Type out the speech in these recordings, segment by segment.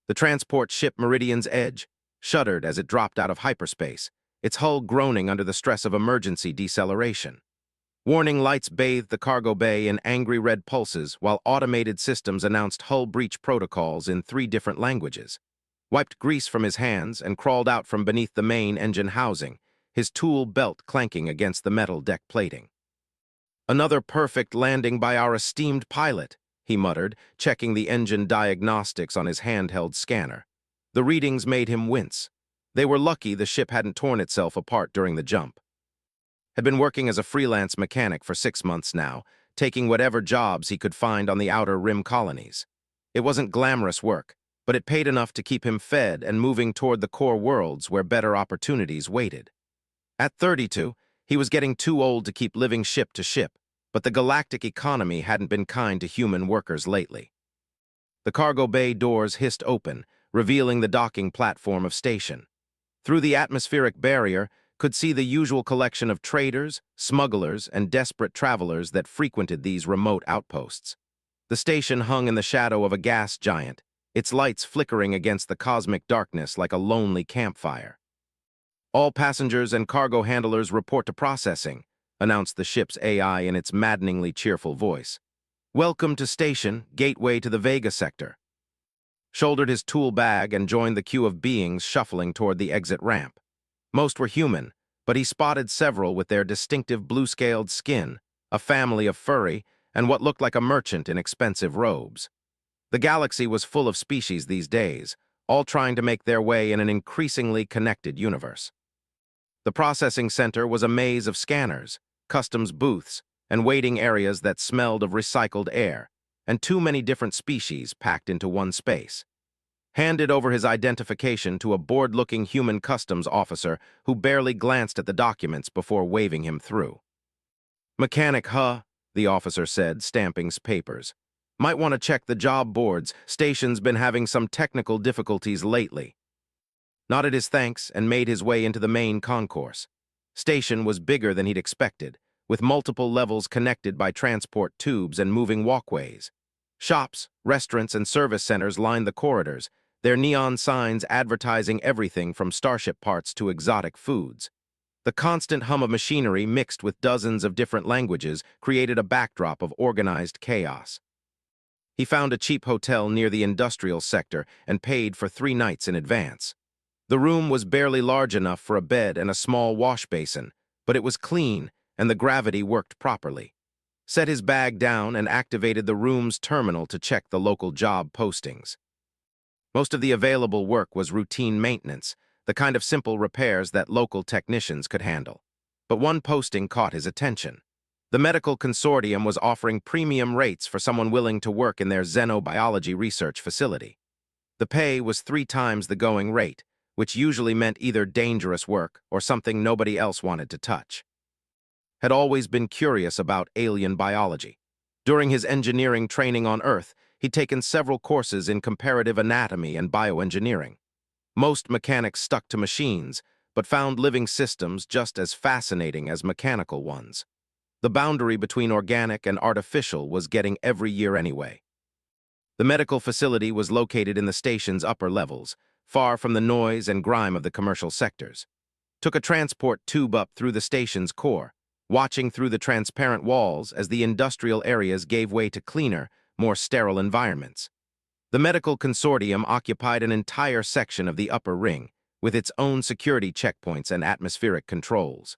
The transport ship Meridian's Edge shuddered as it dropped out of hyperspace, its hull groaning under the stress of emergency deceleration. Warning lights bathed the cargo bay in angry red pulses while automated systems announced hull breach protocols in 3 different languages. Wiped grease from his hands and crawled out from beneath the main engine housing, his tool belt clanking against the metal deck plating. "Another perfect landing by our esteemed pilot," he muttered, checking the engine diagnostics on his handheld scanner. The readings made him wince. They were lucky the ship hadn't torn itself apart during the jump. Had been working as a freelance mechanic for 6 months now, taking whatever jobs he could find on the outer rim colonies. It wasn't glamorous work, but it paid enough to keep him fed and moving toward the core worlds where better opportunities waited. At 32, he was getting too old to keep living ship to ship, but the galactic economy hadn't been kind to human workers lately. The cargo bay doors hissed open, revealing the docking platform of station. Through the atmospheric barrier, could see the usual collection of traders, smugglers, and desperate travelers that frequented these remote outposts. The station hung in the shadow of a gas giant, its lights flickering against the cosmic darkness like a lonely campfire. "All passengers and cargo handlers report to processing," announced the ship's AI in its maddeningly cheerful voice. "Welcome to station, gateway to the Vega sector." Shouldered his tool bag and joined the queue of beings shuffling toward the exit ramp. Most were human, but he spotted several with their distinctive blue-scaled skin, a family of furry, and what looked like a merchant in expensive robes. The galaxy was full of species these days, all trying to make their way in an increasingly connected universe. The processing center was a maze of scanners, customs booths, and waiting areas that smelled of recycled air, and too many different species packed into one space. Handed over his identification to a bored-looking human customs officer who barely glanced at the documents before waving him through. "Mechanic, huh?" the officer said, stamping papers. "Might want to check the job boards. Station's been having some technical difficulties lately." Nodded his thanks and made his way into the main concourse. Station was bigger than he'd expected, with multiple levels connected by transport tubes and moving walkways. Shops, restaurants, and service centers lined the corridors, their neon signs advertising everything from starship parts to exotic foods. The constant hum of machinery mixed with dozens of different languages created a backdrop of organized chaos. He found a cheap hotel near the industrial sector and paid for 3 nights in advance. The room was barely large enough for a bed and a small wash basin, but it was clean and the gravity worked properly. Set his bag down and activated the room's terminal to check the local job postings. Most of the available work was routine maintenance, the kind of simple repairs that local technicians could handle. But one posting caught his attention. The medical consortium was offering premium rates for someone willing to work in their xenobiology research facility. The pay was 3 times the going rate, which usually meant either dangerous work or something nobody else wanted to touch. Had always been curious about alien biology. During his engineering training on Earth, he'd taken several courses in comparative anatomy and bioengineering. Most mechanics stuck to machines, but found living systems just as fascinating as mechanical ones. The boundary between organic and artificial was getting every year anyway. The medical facility was located in the station's upper levels, far from the noise and grime of the commercial sectors. Took a transport tube up through the station's core, watching through the transparent walls as the industrial areas gave way to cleaner, more sterile environments. The medical consortium occupied an entire section of the upper ring, with its own security checkpoints and atmospheric controls.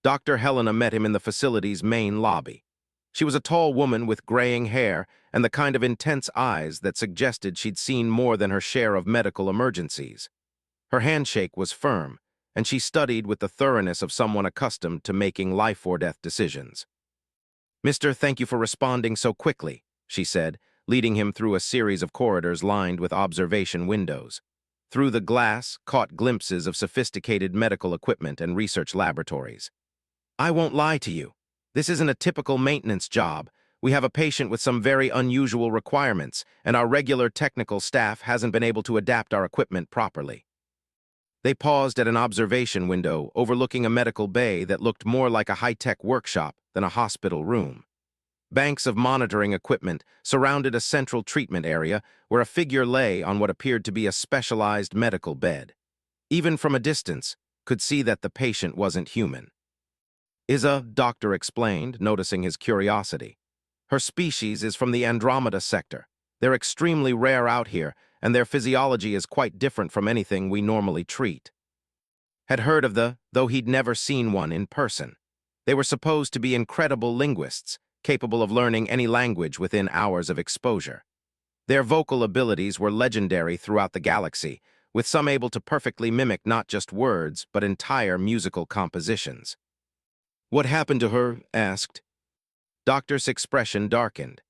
Dr. Helena met him in the facility's main lobby. She was a tall woman with graying hair and the kind of intense eyes that suggested she'd seen more than her share of medical emergencies. Her handshake was firm, and she studied with the thoroughness of someone accustomed to making life-or-death decisions. "Mister, thank you for responding so quickly," she said, leading him through a series of corridors lined with observation windows. Through the glass, caught glimpses of sophisticated medical equipment and research laboratories. "I won't lie to you. This isn't a typical maintenance job. We have a patient with some very unusual requirements, and our regular technical staff hasn't been able to adapt our equipment properly." They paused at an observation window overlooking a medical bay that looked more like a high-tech workshop than a hospital room. Banks of monitoring equipment surrounded a central treatment area where a figure lay on what appeared to be a specialized medical bed. Even from a distance, could see that the patient wasn't human. "Is a doctor explained, noticing his curiosity. "Her species is from the Andromeda sector. They're extremely rare out here, and their physiology is quite different from anything we normally treat." Had heard of though he'd never seen one in person. They were supposed to be incredible linguists, capable of learning any language within hours of exposure. Their vocal abilities were legendary throughout the galaxy, with some able to perfectly mimic not just words, but entire musical compositions. "What happened to her?" asked. Doctor's expression darkened.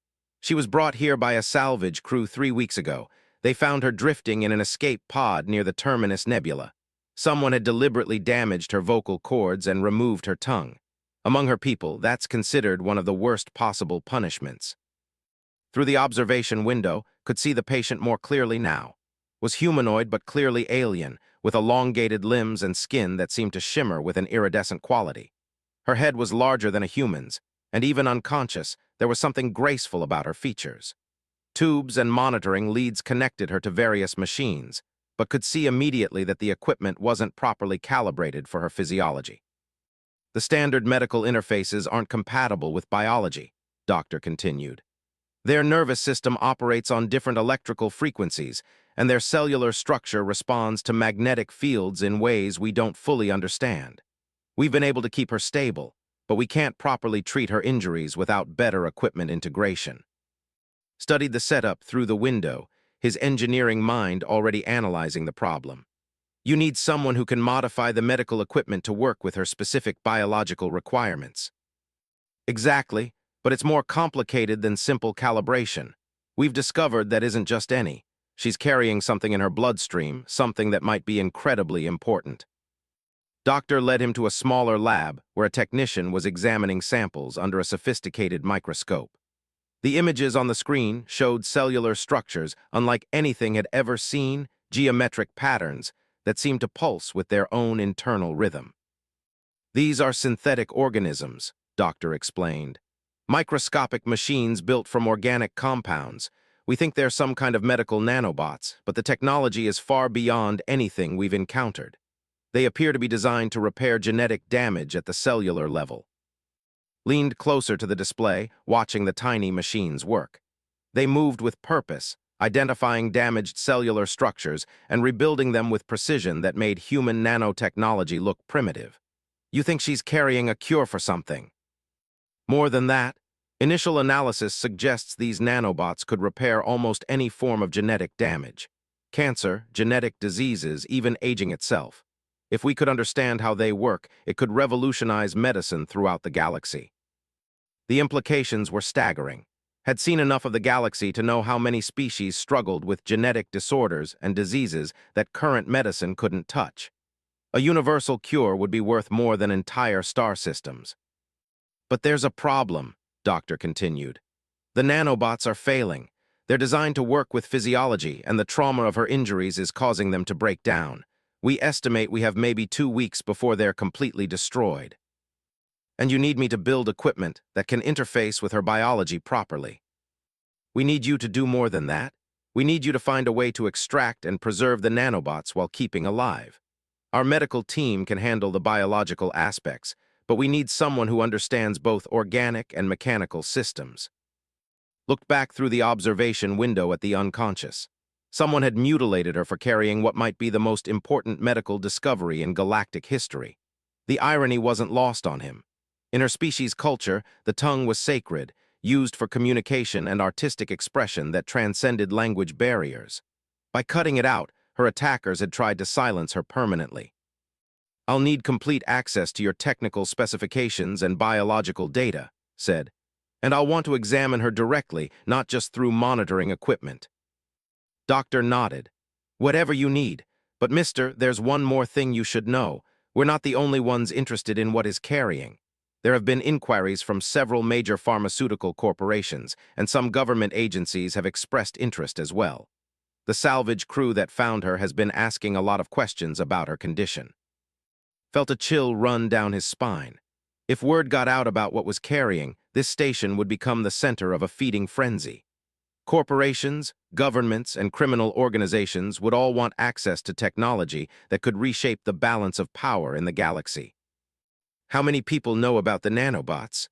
"She was brought here by a salvage crew 3 weeks ago. They found her drifting in an escape pod near the Terminus Nebula. Someone had deliberately damaged her vocal cords and removed her tongue. Among her people, that's considered one of the worst possible punishments." Through the observation window, could see the patient more clearly now. Was humanoid but clearly alien, with elongated limbs and skin that seemed to shimmer with an iridescent quality. Her head was larger than a human's, and even unconscious, there was something graceful about her features. Tubes and monitoring leads connected her to various machines, but could see immediately that the equipment wasn't properly calibrated for her physiology. "The standard medical interfaces aren't compatible with biology," Doctor continued. "Their nervous system operates on different electrical frequencies, and their cellular structure responds to magnetic fields in ways we don't fully understand. We've been able to keep her stable, but we can't properly treat her injuries without better equipment integration." Studied the setup through the window, his engineering mind already analyzing the problem. "You need someone who can modify the medical equipment to work with her specific biological requirements." "Exactly, but it's more complicated than simple calibration. We've discovered that isn't just any. She's carrying something in her bloodstream, something that might be incredibly important." Doctor led him to a smaller lab where a technician was examining samples under a sophisticated microscope. The images on the screen showed cellular structures unlike anything had ever seen, geometric patterns that seemed to pulse with their own internal rhythm. "These are synthetic organisms," Doctor explained. "Microscopic machines built from organic compounds. We think they're some kind of medical nanobots, but the technology is far beyond anything we've encountered. They appear to be designed to repair genetic damage at the cellular level." Leaned closer to the display, watching the tiny machines work. They moved with purpose, identifying damaged cellular structures and rebuilding them with precision that made human nanotechnology look primitive. "You think she's carrying a cure for something?" "More than that. Initial analysis suggests these nanobots could repair almost any form of genetic damage. Cancer, genetic diseases, even aging itself. If we could understand how they work, it could revolutionize medicine throughout the galaxy." The implications were staggering. Had seen enough of the galaxy to know how many species struggled with genetic disorders and diseases that current medicine couldn't touch. A universal cure would be worth more than entire star systems. "But there's a problem," Doctor continued. "The nanobots are failing. They're designed to work with physiology, and the trauma of her injuries is causing them to break down. We estimate we have maybe 2 weeks before they're completely destroyed. And you need me to build equipment that can interface with her biology properly." "We need you to do more than that. We need you to find a way to extract and preserve the nanobots while keeping alive. Our medical team can handle the biological aspects, but we need someone who understands both organic and mechanical systems." Looked back through the observation window at the unconscious. Someone had mutilated her for carrying what might be the most important medical discovery in galactic history. The irony wasn't lost on him. In her species' culture, the tongue was sacred, used for communication and artistic expression that transcended language barriers. By cutting it out, her attackers had tried to silence her permanently. "I'll need complete access to your technical specifications and biological data," said, "and I'll want to examine her directly, not just through monitoring equipment." Doctor nodded. "Whatever you need. But mister, there's one more thing you should know. We're not the only ones interested in what is carrying. There have been inquiries from several major pharmaceutical corporations, and some government agencies have expressed interest as well. The salvage crew that found her has been asking a lot of questions about her condition." Felt a chill run down his spine. If word got out about what was carrying, this station would become the center of a feeding frenzy. Corporations, governments, and criminal organizations would all want access to technology that could reshape the balance of power in the galaxy. How many people know about the nanobots?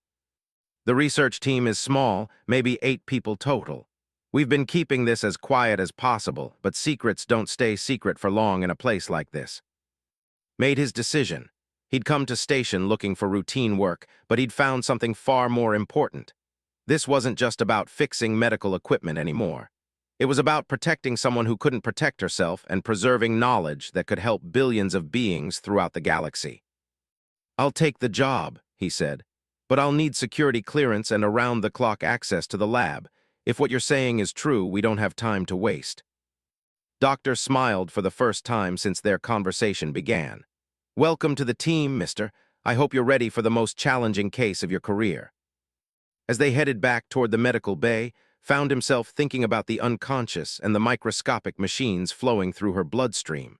The research team is small, maybe 8 people total. We've been keeping this as quiet as possible, but secrets don't stay secret for long in a place like this. Made his decision. He'd come to station looking for routine work, but he'd found something far more important. This wasn't just about fixing medical equipment anymore. It was about protecting someone who couldn't protect herself and preserving knowledge that could help billions of beings throughout the galaxy. "I'll take the job," he said, "but I'll need security clearance and around-the-clock access to the lab. If what you're saying is true, we don't have time to waste." Doctor smiled for the first time since their conversation began. "Welcome to the team, mister. I hope you're ready for the most challenging case of your career." As they headed back toward the medical bay, found himself thinking about the unconscious and the microscopic machines flowing through her bloodstream.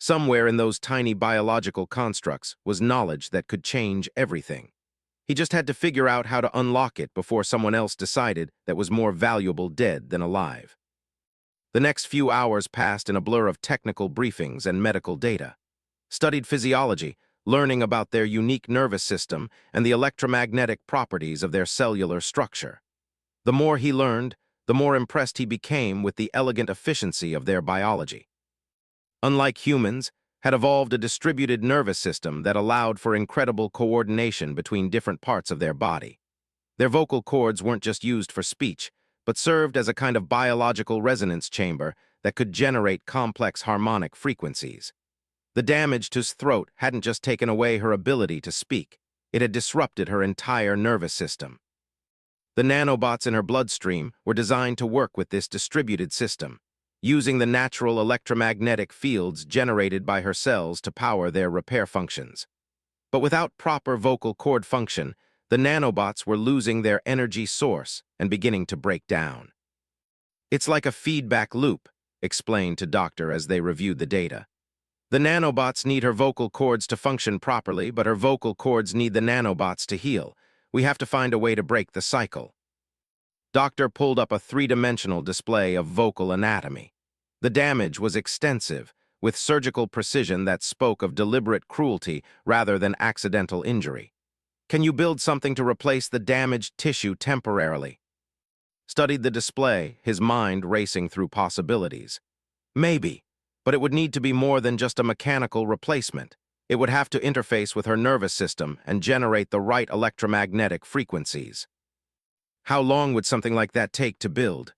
Somewhere in those tiny biological constructs was knowledge that could change everything. He just had to figure out how to unlock it before someone else decided that was more valuable dead than alive. The next few hours passed in a blur of technical briefings and medical data. Studied physiology, learning about their unique nervous system and the electromagnetic properties of their cellular structure. The more he learned, the more impressed he became with the elegant efficiency of their biology. Unlike humans, had evolved a distributed nervous system that allowed for incredible coordination between different parts of their body. Their vocal cords weren't just used for speech, but served as a kind of biological resonance chamber that could generate complex harmonic frequencies. The damage to his throat hadn't just taken away her ability to speak, it had disrupted her entire nervous system. The nanobots in her bloodstream were designed to work with this distributed system, using the natural electromagnetic fields generated by her cells to power their repair functions. But without proper vocal cord function, the nanobots were losing their energy source and beginning to break down. "It's like a feedback loop," explained to Doctor as they reviewed the data. "The nanobots need her vocal cords to function properly, but her vocal cords need the nanobots to heal. We have to find a way to break the cycle." Doctor pulled up a 3-dimensional display of vocal anatomy. The damage was extensive, with surgical precision that spoke of deliberate cruelty rather than accidental injury. "Can you build something to replace the damaged tissue temporarily?" Studied the display, his mind racing through possibilities. "Maybe. But it would need to be more than just a mechanical replacement. It would have to interface with her nervous system and generate the right electromagnetic frequencies." How long would something like that take to build?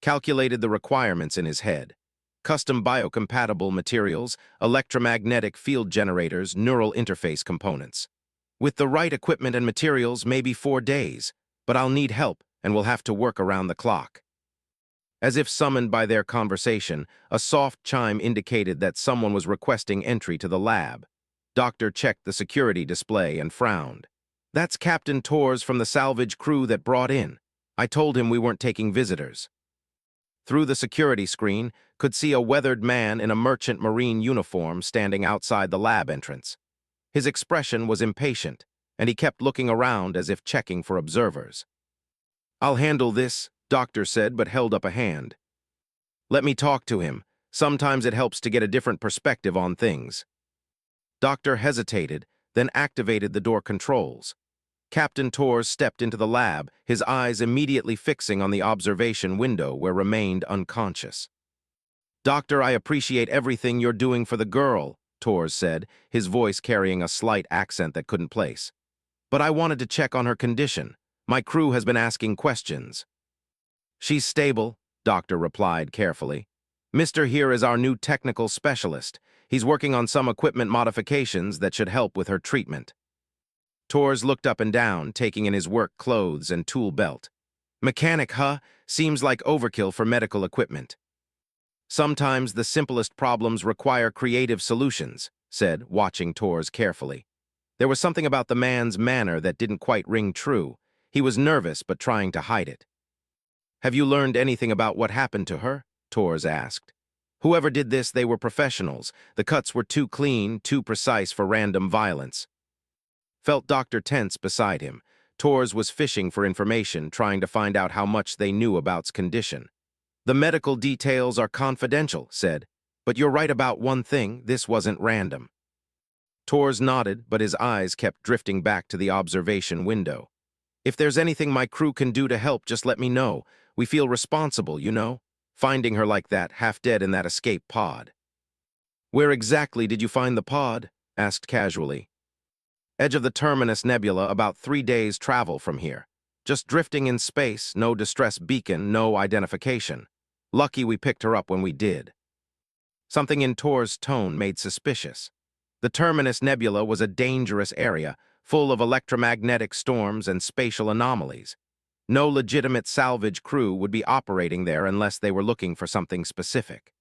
Calculated the requirements in his head. Custom biocompatible materials, electromagnetic field generators, neural interface components. With the right equipment and materials, maybe 4 days, but I'll need help and will have to work around the clock. As if summoned by their conversation, a soft chime indicated that someone was requesting entry to the lab. Doctor checked the security display and frowned. "That's Captain Torres from the salvage crew that brought in. I told him we weren't taking visitors." Through the security screen, could see a weathered man in a merchant marine uniform standing outside the lab entrance. His expression was impatient, and he kept looking around as if checking for observers. "I'll handle this," Doctor said, but held up a hand. "Let me talk to him. Sometimes it helps to get a different perspective on things." Doctor hesitated, then activated the door controls. Captain Torres stepped into the lab, his eyes immediately fixing on the observation window where remained unconscious. "Doctor, I appreciate everything you're doing for the girl," Torres said, his voice carrying a slight accent that couldn't place. "But I wanted to check on her condition. My crew has been asking questions." "She's stable," Doctor replied carefully. "Mr. here is our new technical specialist. He's working on some equipment modifications that should help with her treatment." Torres looked up and down, taking in his work clothes and tool belt. "Mechanic, huh? Seems like overkill for medical equipment." "Sometimes the simplest problems require creative solutions," said, watching Torres carefully. There was something about the man's manner that didn't quite ring true. He was nervous but trying to hide it. "Have you learned anything about what happened to her?" Torres asked. "Whoever did this, they were professionals. The cuts were too clean, too precise for random violence." felt Dr. tense beside him. Tors was fishing for information, trying to find out how much they knew about's condition. The medical details are confidential, said. But you're right about one thing, this wasn't random. Tors nodded, but his eyes kept drifting back to the observation window. If there's anything my crew can do to help, just let me know. We feel responsible, you know? Finding her like that, half dead in that escape pod. Where exactly did you find the pod? Asked casually. Edge of the Terminus Nebula, about 3 days' travel from here. Just drifting in space, no distress beacon, no identification. Lucky we picked her up when we did. Something in Tor's tone made suspicious. The Terminus Nebula was a dangerous area, full of electromagnetic storms and spatial anomalies. No legitimate salvage crew would be operating there unless they were looking for something specific.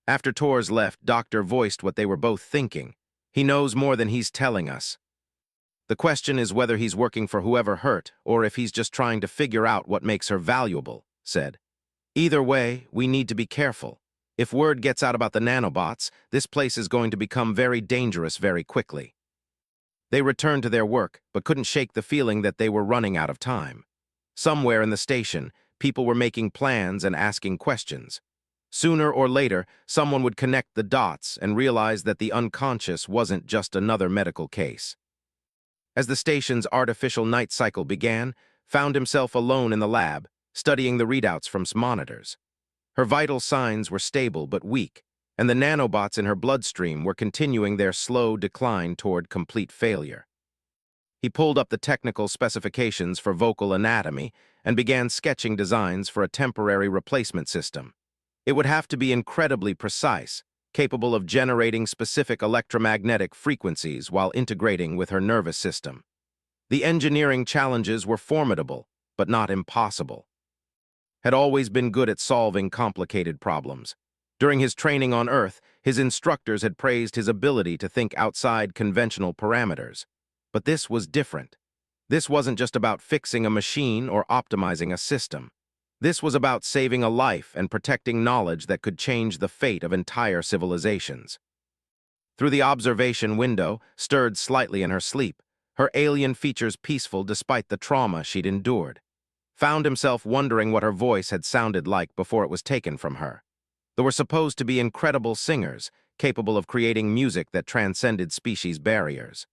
After Tors left, Doctor voiced what they were both thinking. He knows more than he's telling us. The question is whether he's working for whoever hurt, or if he's just trying to figure out what makes her valuable, said. Either way, we need to be careful. If word gets out about the nanobots, this place is going to become very dangerous very quickly. They returned to their work, but couldn't shake the feeling that they were running out of time. Somewhere in the station, people were making plans and asking questions. Sooner or later, someone would connect the dots and realize that the unconscious wasn't just another medical case. As the station's artificial night cycle began, found himself alone in the lab, studying the readouts from monitors. Her vital signs were stable but weak, and the nanobots in her bloodstream were continuing their slow decline toward complete failure. He pulled up the technical specifications for vocal anatomy and began sketching designs for a temporary replacement system. It would have to be incredibly precise, capable of generating specific electromagnetic frequencies while integrating with her nervous system. The engineering challenges were formidable, but not impossible. Had always been good at solving complicated problems. During his training on Earth, his instructors had praised his ability to think outside conventional parameters. But this was different. This wasn't just about fixing a machine or optimizing a system. This was about saving a life and protecting knowledge that could change the fate of entire civilizations. Through the observation window, stirred slightly in her sleep, her alien features peaceful despite the trauma she'd endured. Found himself wondering what her voice had sounded like before it was taken from her. They were supposed to be incredible singers, capable of creating music that transcended species barriers.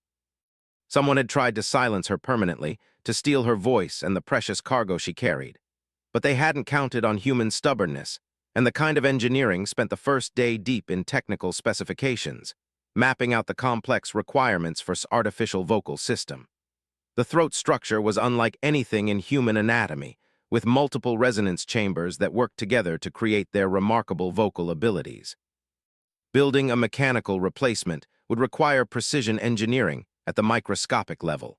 Someone had tried to silence her permanently, to steal her voice and the precious cargo she carried. But they hadn't counted on human stubbornness, and the kind of engineering spent the first day deep in technical specifications, mapping out the complex requirements for artificial vocal system. The throat structure was unlike anything in human anatomy, with multiple resonance chambers that worked together to create their remarkable vocal abilities. Building a mechanical replacement would require precision engineering at the microscopic level.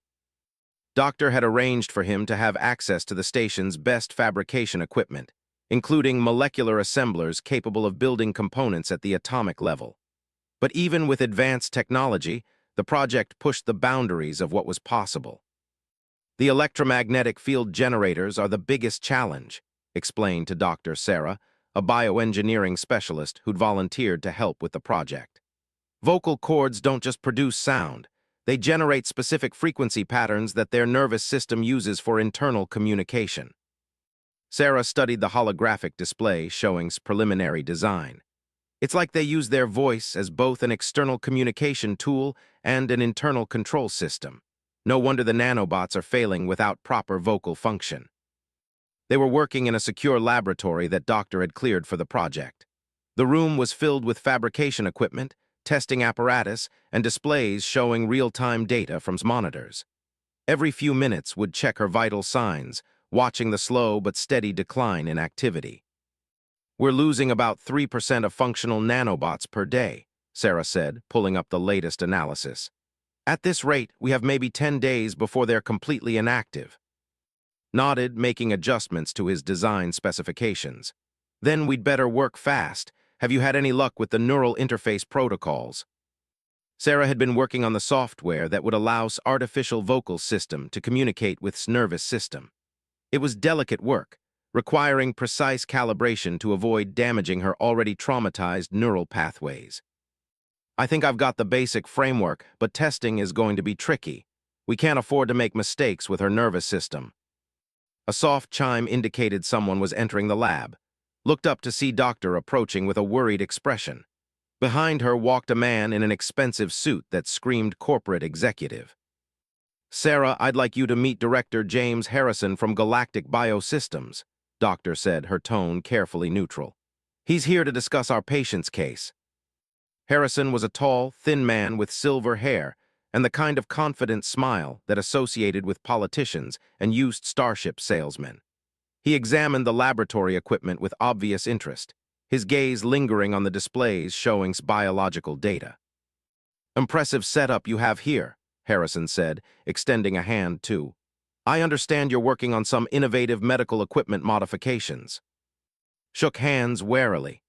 Doctor had arranged for him to have access to the station's best fabrication equipment, including molecular assemblers capable of building components at the atomic level. But even with advanced technology, the project pushed the boundaries of what was possible. The electromagnetic field generators are the biggest challenge, explained to Dr. Sarah, a bioengineering specialist who'd volunteered to help with the project. Vocal cords don't just produce sound. They generate specific frequency patterns that their nervous system uses for internal communication. Sarah studied the holographic display showing preliminary design. It's like they use their voice as both an external communication tool and an internal control system. No wonder the nanobots are failing without proper vocal function. They were working in a secure laboratory that Doctor had cleared for the project. The room was filled with fabrication equipment, testing apparatus, and displays showing real-time data from monitors. Every few minutes would check her vital signs, watching the slow but steady decline in activity. We're losing about 3% of functional nanobots per day, Sarah said, pulling up the latest analysis. At this rate, we have maybe 10 days before they're completely inactive. Nodded, making adjustments to his design specifications. Then we'd better work fast. Have you had any luck with the neural interface protocols? Sarah had been working on the software that would allow artificial vocal system to communicate with nervous system. It was delicate work, requiring precise calibration to avoid damaging her already traumatized neural pathways. I think I've got the basic framework, but testing is going to be tricky, We can't afford to make mistakes with her nervous system. A soft chime indicated someone was entering the lab. Looked up to see Doctor approaching with a worried expression. Behind her walked a man in an expensive suit that screamed corporate executive. "Sarah, I'd like you to meet Director James Harrison from Galactic Biosystems," Doctor said, her tone carefully neutral. "He's here to discuss our patient's case." Harrison was a tall, thin man with silver hair and the kind of confident smile that associated with politicians and used starship salesmen. He examined the laboratory equipment with obvious interest, his gaze lingering on the displays showing biological data. "Impressive setup you have here," Harrison said, extending a hand too. "I understand you're working on some innovative medical equipment modifications." Shook hands warily.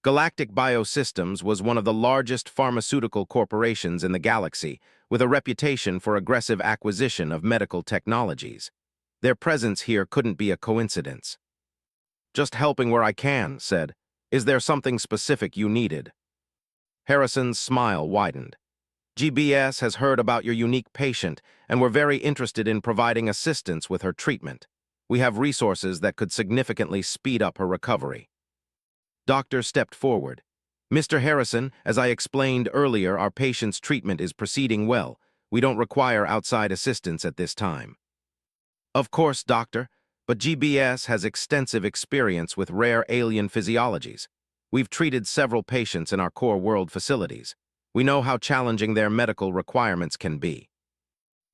Galactic Biosystems was one of the largest pharmaceutical corporations in the galaxy, with a reputation for aggressive acquisition of medical technologies. Their presence here couldn't be a coincidence. "Just helping where I can," said. "Is there something specific you needed?" Harrison's smile widened. "GBS has heard about your unique patient, and we're very interested in providing assistance with her treatment. We have resources that could significantly speed up her recovery." Doctor stepped forward. "Mr. Harrison, as I explained earlier, our patient's treatment is proceeding well. We don't require outside assistance at this time." "Of course, Doctor, but GBS has extensive experience with rare alien physiologies. We've treated several patients in our core world facilities. We know how challenging their medical requirements can be."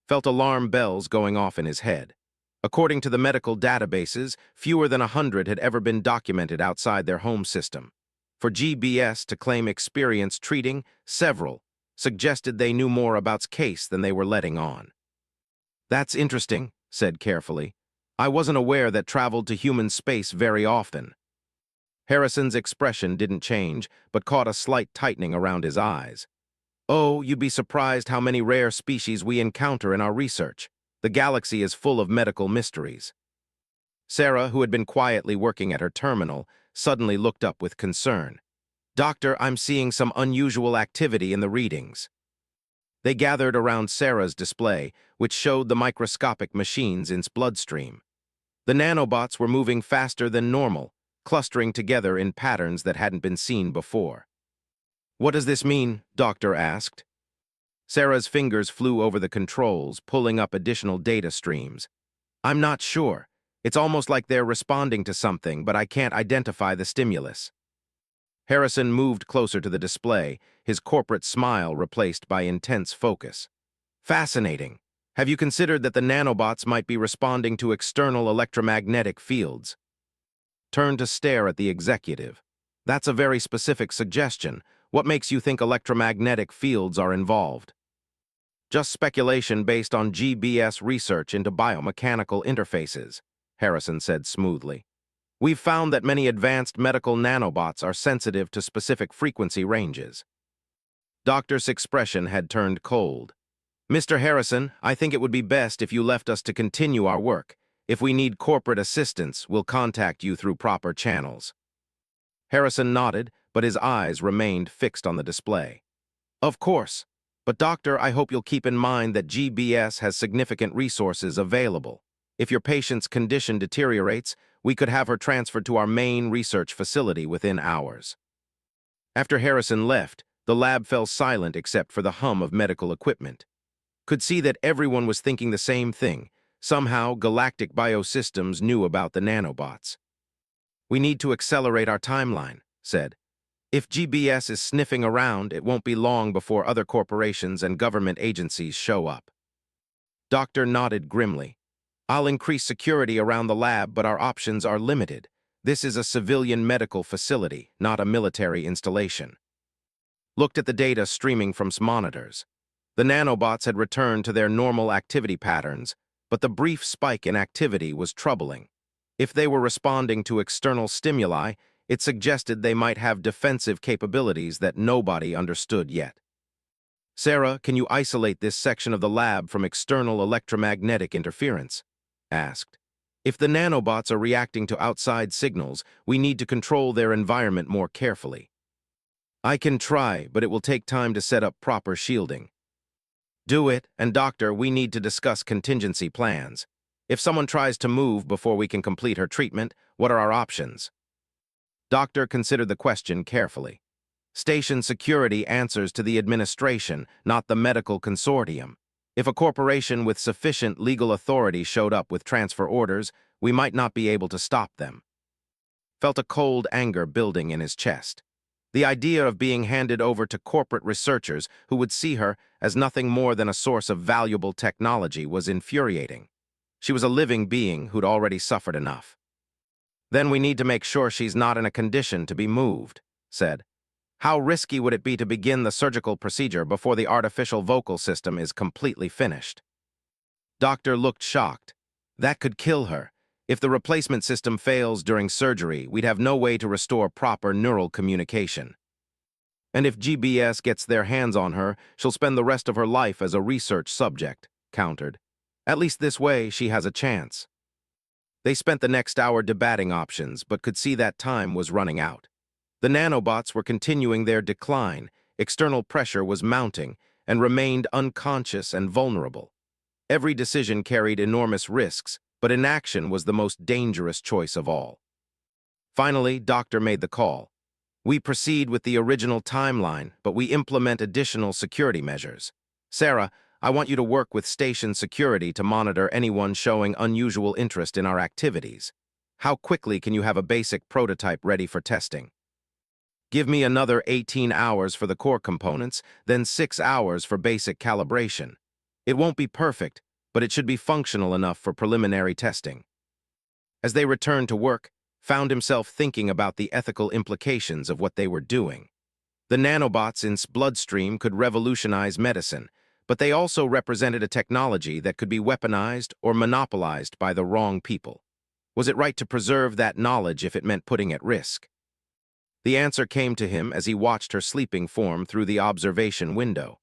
Felt alarm bells going off in his head. According to the medical databases, fewer than 100 had ever been documented outside their home system. For GBS to claim experience treating several suggested they knew more about case than they were letting on. "That's interesting," said carefully. "I wasn't aware that traveled to human space very often." Harrison's expression didn't change, but caught a slight tightening around his eyes. "Oh, you'd be surprised how many rare species we encounter in our research. The galaxy is full of medical mysteries." Sarah, who had been quietly working at her terminal, suddenly looked up with concern. "Doctor, I'm seeing some unusual activity in the readings." They gathered around Sarah's display, which showed the microscopic machines in its bloodstream. The nanobots were moving faster than normal, clustering together in patterns that hadn't been seen before. "What does this mean?" Doctor asked. Sarah's fingers flew over the controls, pulling up additional data streams. "I'm not sure. It's almost like they're responding to something, but I can't identify the stimulus." Harrison moved closer to the display, his corporate smile replaced by intense focus. "Fascinating. Have you considered that the nanobots might be responding to external electromagnetic fields?" Turned to stare at the executive. "That's a very specific suggestion. What makes you think electromagnetic fields are involved?" "Just speculation based on GBS research into biomechanical interfaces," Harrison said smoothly. "We've found that many advanced medical nanobots are sensitive to specific frequency ranges." Doctor's expression had turned cold. "Mr. Harrison, I think it would be best if you left us to continue our work. If we need corporate assistance, we'll contact you through proper channels." Harrison nodded, but his eyes remained fixed on the display. "Of course. But Doctor, I hope you'll keep in mind that GBS has significant resources available. If your patient's condition deteriorates, we could have her transferred to our main research facility within hours." After Harrison left, the lab fell silent except for the hum of medical equipment. Could see that everyone was thinking the same thing. Somehow, Galactic Biosystems knew about the nanobots. "We need to accelerate our timeline," said. "If GBS is sniffing around, it won't be long before other corporations and government agencies show up." Doctor nodded grimly. "I'll increase security around the lab, but our options are limited. This is a civilian medical facility, not a military installation." Looked at the data streaming from monitors. The nanobots had returned to their normal activity patterns, but the brief spike in activity was troubling. If they were responding to external stimuli, it suggested they might have defensive capabilities that nobody understood yet. "Sarah, can you isolate this section of the lab from external electromagnetic interference?" asked. "If the nanobots are reacting to outside signals, we need to control their environment more carefully." "I can try, but it will take time to set up proper shielding." Do it, and doctor, we need to discuss contingency plans. If someone tries to move before we can complete her treatment, what are our options? Doctor considered the question carefully. Station security answers to the administration, not the medical consortium. If a corporation with sufficient legal authority showed up with transfer orders, we might not be able to stop them. Felt a cold anger building in his chest. The idea of being handed over to corporate researchers who would see her as nothing more than a source of valuable technology was infuriating. She was a living being who'd already suffered enough. Then we need to make sure she's not in a condition to be moved, said. How risky would it be to begin the surgical procedure before the artificial vocal system is completely finished? Doctor looked shocked. That could kill her. If the replacement system fails during surgery, we'd have no way to restore proper neural communication. And if GBS gets their hands on her, she'll spend the rest of her life as a research subject, countered. At least this way, she has a chance. They spent the next hour debating options, but could see that time was running out. The nanobots were continuing their decline, external pressure was mounting, and remained unconscious and vulnerable. Every decision carried enormous risks, but inaction was the most dangerous choice of all. Finally, Doctor made the call. We proceed with the original timeline, but we implement additional security measures. Sarah, I want you to work with station security to monitor anyone showing unusual interest in our activities. How quickly can you have a basic prototype ready for testing? Give me another 18 hours for the core components, then 6 hours for basic calibration. It won't be perfect, but it should be functional enough for preliminary testing. As they returned to work, found himself thinking about the ethical implications of what they were doing. The nanobots in bloodstream could revolutionize medicine, but they also represented a technology that could be weaponized or monopolized by the wrong people. Was it right to preserve that knowledge if it meant putting at risk? The answer came to him as he watched her sleeping form through the observation window.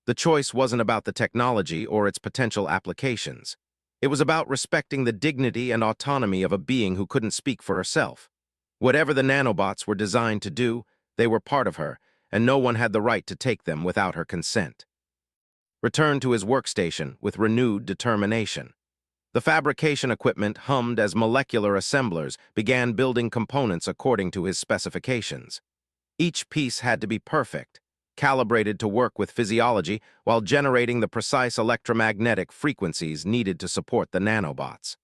The choice wasn't about the technology or its potential applications. It was about respecting the dignity and autonomy of a being who couldn't speak for herself. Whatever the nanobots were designed to do, they were part of her, and no one had the right to take them without her consent. Returned to his workstation with renewed determination. The fabrication equipment hummed as molecular assemblers began building components according to his specifications. Each piece had to be perfect, calibrated to work with physiology while generating the precise electromagnetic frequencies needed to support the nanobots.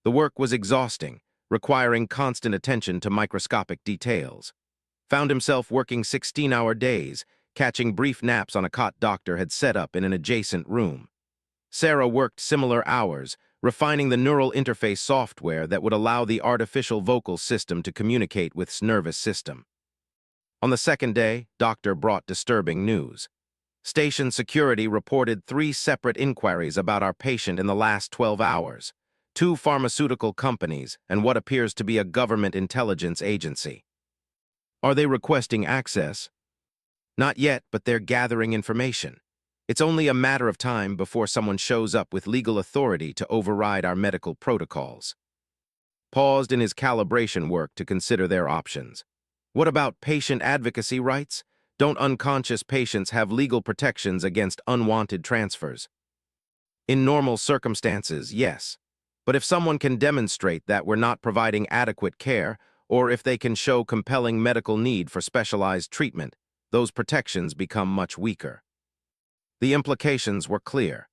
The work was exhausting, requiring constant attention to microscopic details. Found himself working 16-hour days, catching brief naps on a cot Doctor had set up in an adjacent room. Sarah worked similar hours, refining the neural interface software that would allow the artificial vocal system to communicate with its nervous system. On the second day, Doctor brought disturbing news. Station security reported 3 separate inquiries about our patient in the last 12 hours, 2 pharmaceutical companies and what appears to be a government intelligence agency. Are they requesting access? Not yet, but they're gathering information. It's only a matter of time before someone shows up with legal authority to override our medical protocols. Paused in his calibration work to consider their options. What about patient advocacy rights? Don't unconscious patients have legal protections against unwanted transfers? In normal circumstances, yes. But if someone can demonstrate that we're not providing adequate care, or if they can show compelling medical need for specialized treatment, those protections become much weaker. The implications were clear.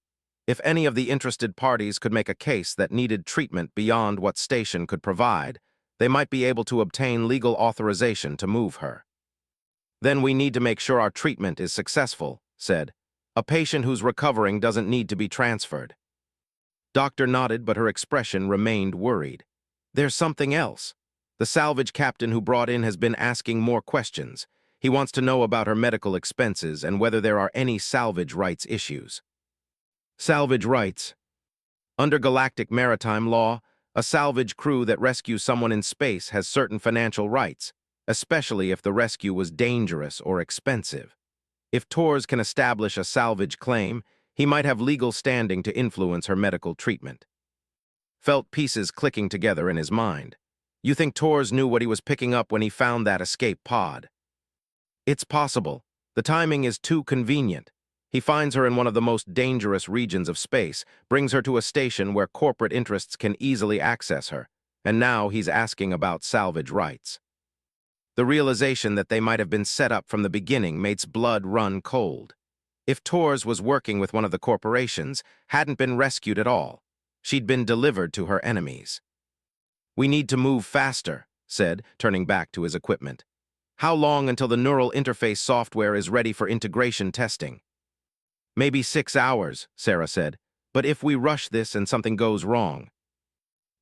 If any of the interested parties could make a case that needed treatment beyond what station could provide, they might be able to obtain legal authorization to move her. Then we need to make sure our treatment is successful, said. A patient who's recovering doesn't need to be transferred. Doctor nodded, but her expression remained worried. There's something else. The salvage captain who brought in has been asking more questions. He wants to know about her medical expenses and whether there are any salvage rights issues. Salvage rights. Under galactic maritime law, a salvage crew that rescues someone in space has certain financial rights, especially if the rescue was dangerous or expensive. If Tors can establish a salvage claim, he might have legal standing to influence her medical treatment. Felt pieces clicking together in his mind. You think Tors knew what he was picking up when he found that escape pod? It's possible. The timing is too convenient. He finds her in one of the most dangerous regions of space, brings her to a station where corporate interests can easily access her, and now he's asking about salvage rights. The realization that they might have been set up from the beginning makes blood run cold. If Tors was working with one of the corporations, hadn't been rescued at all, she'd been delivered to her enemies. "We need to move faster," said, turning back to his equipment. "How long until the neural interface software is ready for integration testing?" "Maybe 6 hours," Sarah said. "But if we rush this and something goes wrong..."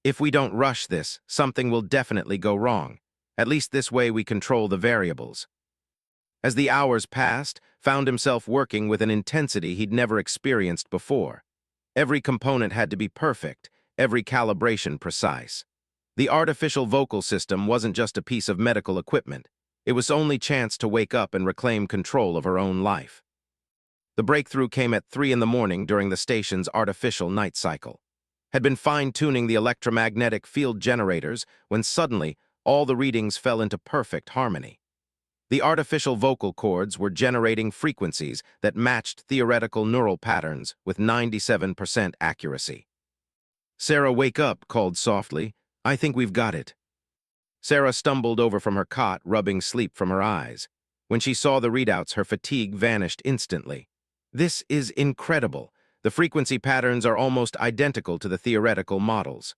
"If we don't rush this, something will definitely go wrong. At least this way we control the variables." As the hours passed, found himself working with an intensity he'd never experienced before. Every component had to be perfect, every calibration precise. The artificial vocal system wasn't just a piece of medical equipment. It was only chance to wake up and reclaim control of her own life. The breakthrough came at 3 in the morning during the station's artificial night cycle. Had been fine-tuning the electromagnetic field generators when suddenly all the readings fell into perfect harmony. The artificial vocal cords were generating frequencies that matched theoretical neural patterns with 97% accuracy. "Sarah, wake up," called softly. "I think we've got it." Sarah stumbled over from her cot, rubbing sleep from her eyes. When she saw the readouts, her fatigue vanished instantly. "This is incredible. The frequency patterns are almost identical to the theoretical models."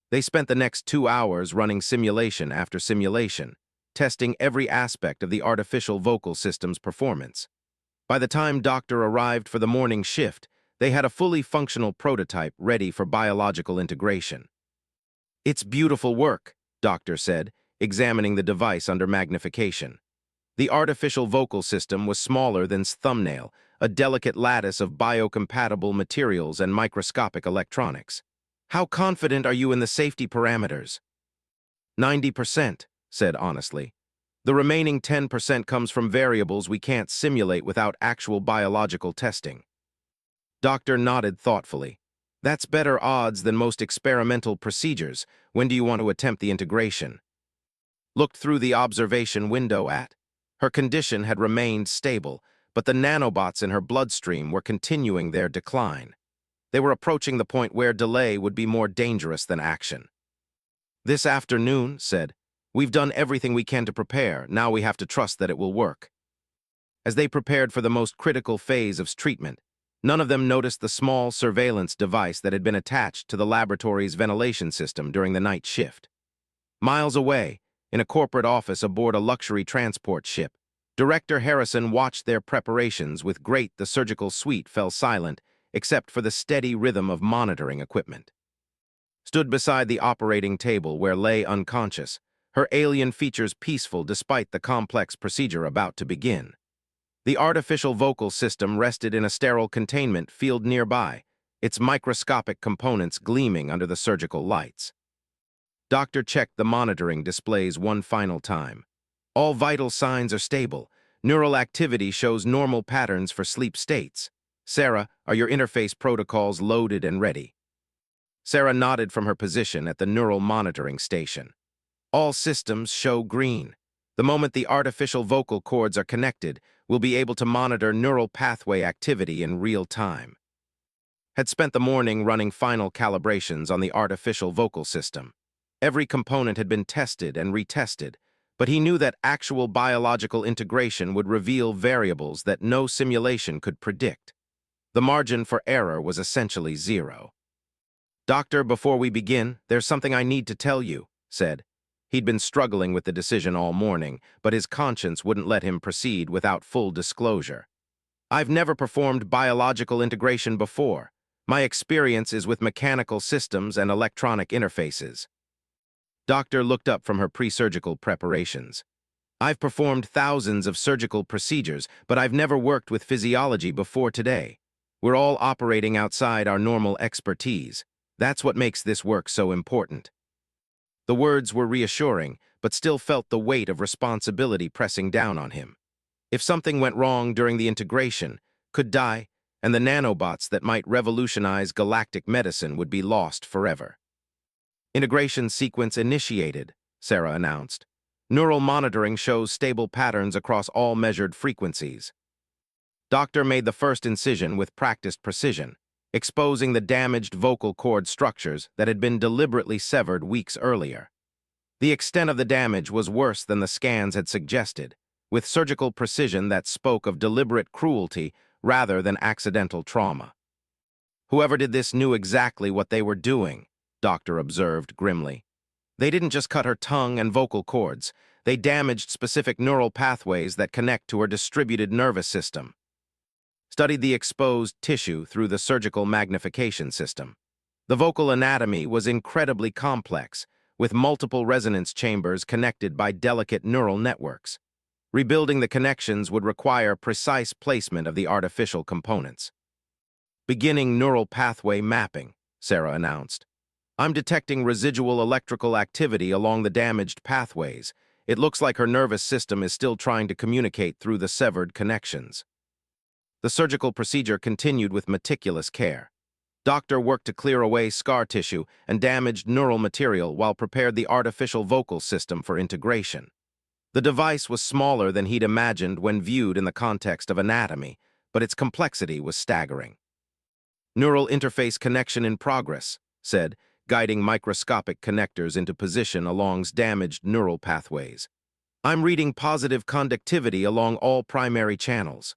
They spent the next 2 hours running simulation after simulation, testing every aspect of the artificial vocal system's performance. By the time Doctor arrived for the morning shift, they had a fully functional prototype ready for biological integration. "It's beautiful work," Doctor said, examining the device under magnification. The artificial vocal system was smaller than his thumbnail, a delicate lattice of biocompatible materials and microscopic electronics. "How confident are you in the safety parameters?" 90%, said honestly. "The remaining 10% comes from variables we can't simulate without actual biological testing." Doctor nodded thoughtfully. "That's better odds than most experimental procedures. When do you want to attempt the integration?" Looked through the observation window at. Her condition had remained stable, but the nanobots in her bloodstream were continuing their decline. They were approaching the point where delay would be more dangerous than action. "This afternoon," said. "We've done everything we can to prepare. Now we have to trust that it will work." As they prepared for the most critical phase of treatment, none of them noticed the small surveillance device that had been attached to the laboratory's ventilation system during the night shift. Miles away, in a corporate office aboard a luxury transport ship, Director Harrison watched their preparations with great. The surgical suite fell silent, except for the steady rhythm of monitoring equipment. Stood beside the operating table where lay unconscious, her alien features peaceful despite the complex procedure about to begin. The artificial vocal system rested in a sterile containment field nearby, its microscopic components gleaming under the surgical lights. Doctor checked the monitoring displays one final time. All vital signs are stable. Neural activity shows normal patterns for sleep states. "Sarah, are your interface protocols loaded and ready?" Sarah nodded from her position at the neural monitoring station. "All systems show green. The moment the artificial vocal cords are connected, we'll be able to monitor neural pathway activity in real time." Had spent the morning running final calibrations on the artificial vocal system. Every component had been tested and retested, but he knew that actual biological integration would reveal variables that no simulation could predict. The margin for error was essentially zero. "Doctor, before we begin, there's something I need to tell you," said. He'd been struggling with the decision all morning, but his conscience wouldn't let him proceed without full disclosure. "I've never performed biological integration before. My experience is with mechanical systems and electronic interfaces." Doctor looked up from her pre-surgical preparations. "I've performed thousands of surgical procedures, but I've never worked with physiology before today. We're all operating outside our normal expertise. That's what makes this work so important." The words were reassuring, but still felt the weight of responsibility pressing down on him. If something went wrong during the integration, could die, and the nanobots that might revolutionize galactic medicine would be lost forever. "Integration sequence initiated," Sarah announced. "Neural monitoring shows stable patterns across all measured frequencies." Doctor made the first incision with practiced precision, exposing the damaged vocal cord structures that had been deliberately severed weeks earlier. The extent of the damage was worse than the scans had suggested, with surgical precision that spoke of deliberate cruelty rather than accidental trauma. Whoever did this knew exactly what they were doing, Doctor observed grimly. They didn't just cut her tongue and vocal cords, they damaged specific neural pathways that connect to her distributed nervous system. Studied the exposed tissue through the surgical magnification system. The vocal anatomy was incredibly complex, with multiple resonance chambers connected by delicate neural networks. Rebuilding the connections would require precise placement of the artificial components. Beginning neural pathway mapping, Sarah announced. I'm detecting residual electrical activity along the damaged pathways. It looks like her nervous system is still trying to communicate through the severed connections. The surgical procedure continued with meticulous care. Doctor worked to clear away scar tissue and damaged neural material while prepared the artificial vocal system for integration. The device was smaller than he'd imagined when viewed in the context of anatomy, but its complexity was staggering. Neural interface connection in progress, said, guiding microscopic connectors into position along damaged neural pathways. I'm reading positive conductivity along all primary channels.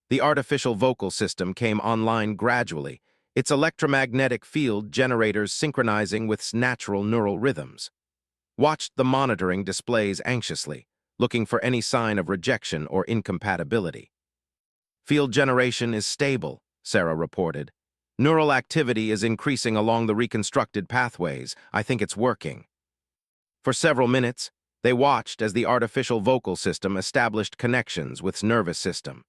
The artificial vocal system came online gradually, its electromagnetic field generators synchronizing with natural neural rhythms. Watched the monitoring displays anxiously, looking for any sign of rejection or incompatibility. Field generation is stable, Sarah reported. Neural activity is increasing along the reconstructed pathways. I think it's working. For several minutes, they watched as the artificial vocal system established connections with its nervous system.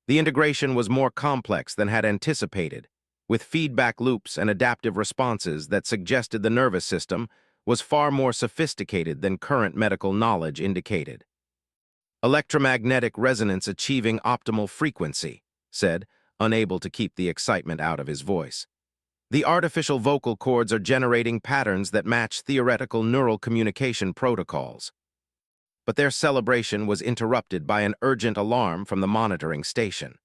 The integration was more complex than had anticipated, with feedback loops and adaptive responses that suggested the nervous system was far more sophisticated than current medical knowledge indicated. Electromagnetic resonance achieving optimal frequency, said, unable to keep the excitement out of his voice. The artificial vocal cords are generating patterns that match theoretical neural communication protocols. But their celebration was interrupted by an urgent alarm from the monitoring station.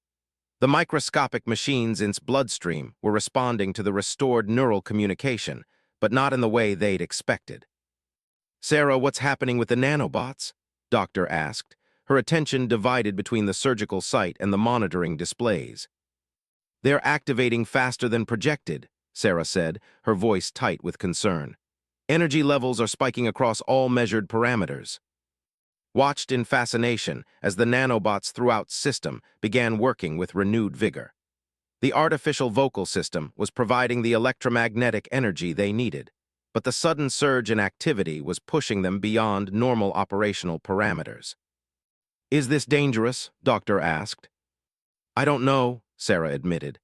The microscopic machines in its bloodstream were responding to the restored neural communication, but not in the way they'd expected. Sarah, what's happening with the nanobots? Doctor asked, her attention divided between the surgical site and the monitoring displays. They're activating faster than projected, Sarah said, her voice tight with concern. Energy levels are spiking across all measured parameters. Watched in fascination as the nanobots throughout system began working with renewed vigor. The artificial vocal system was providing the electromagnetic energy they needed, but the sudden surge in activity was pushing them beyond normal operational parameters. Is this dangerous? Doctor asked. I don't know, Sarah admitted.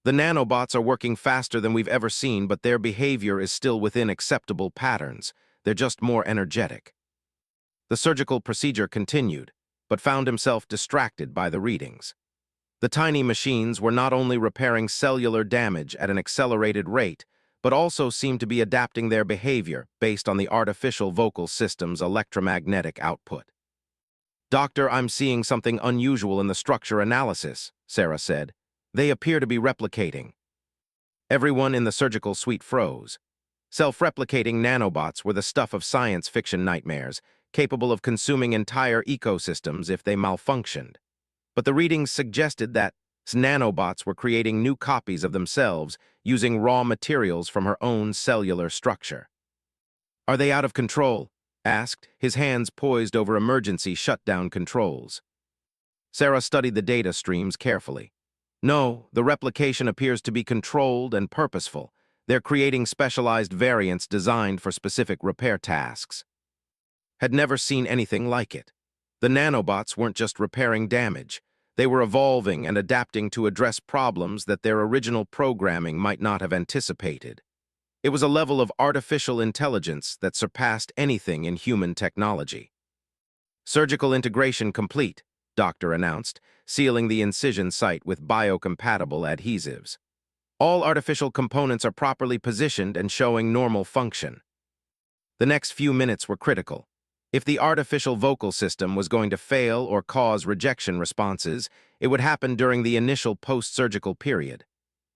The nanobots are working faster than we've ever seen, but their behavior is still within acceptable patterns. They're just more energetic. The surgical procedure continued, but found himself distracted by the readings. The tiny machines were not only repairing cellular damage at an accelerated rate, but also seemed to be adapting their behavior based on the artificial vocal system's electromagnetic output. Doctor, I'm seeing something unusual in the structure analysis, Sarah said. They appear to be replicating. Everyone in the surgical suite froze. Self-replicating nanobots were the stuff of science fiction nightmares, capable of consuming entire ecosystems if they malfunctioned. But the readings suggested that nanobots were creating new copies of themselves using raw materials from her own cellular structure. Are they out of control? Asked, his hands poised over emergency shutdown controls. Sarah studied the data streams carefully. No, the replication appears to be controlled and purposeful. They're creating specialized variants designed for specific repair tasks. Had never seen anything like it. The nanobots weren't just repairing damage. They were evolving and adapting to address problems that their original programming might not have anticipated. It was a level of artificial intelligence that surpassed anything in human technology. Surgical integration complete, Doctor announced, sealing the incision site with biocompatible adhesives. All artificial components are properly positioned and showing normal function. The next few minutes were critical. If the artificial vocal system was going to fail or cause rejection responses, it would happen during the initial post-surgical period.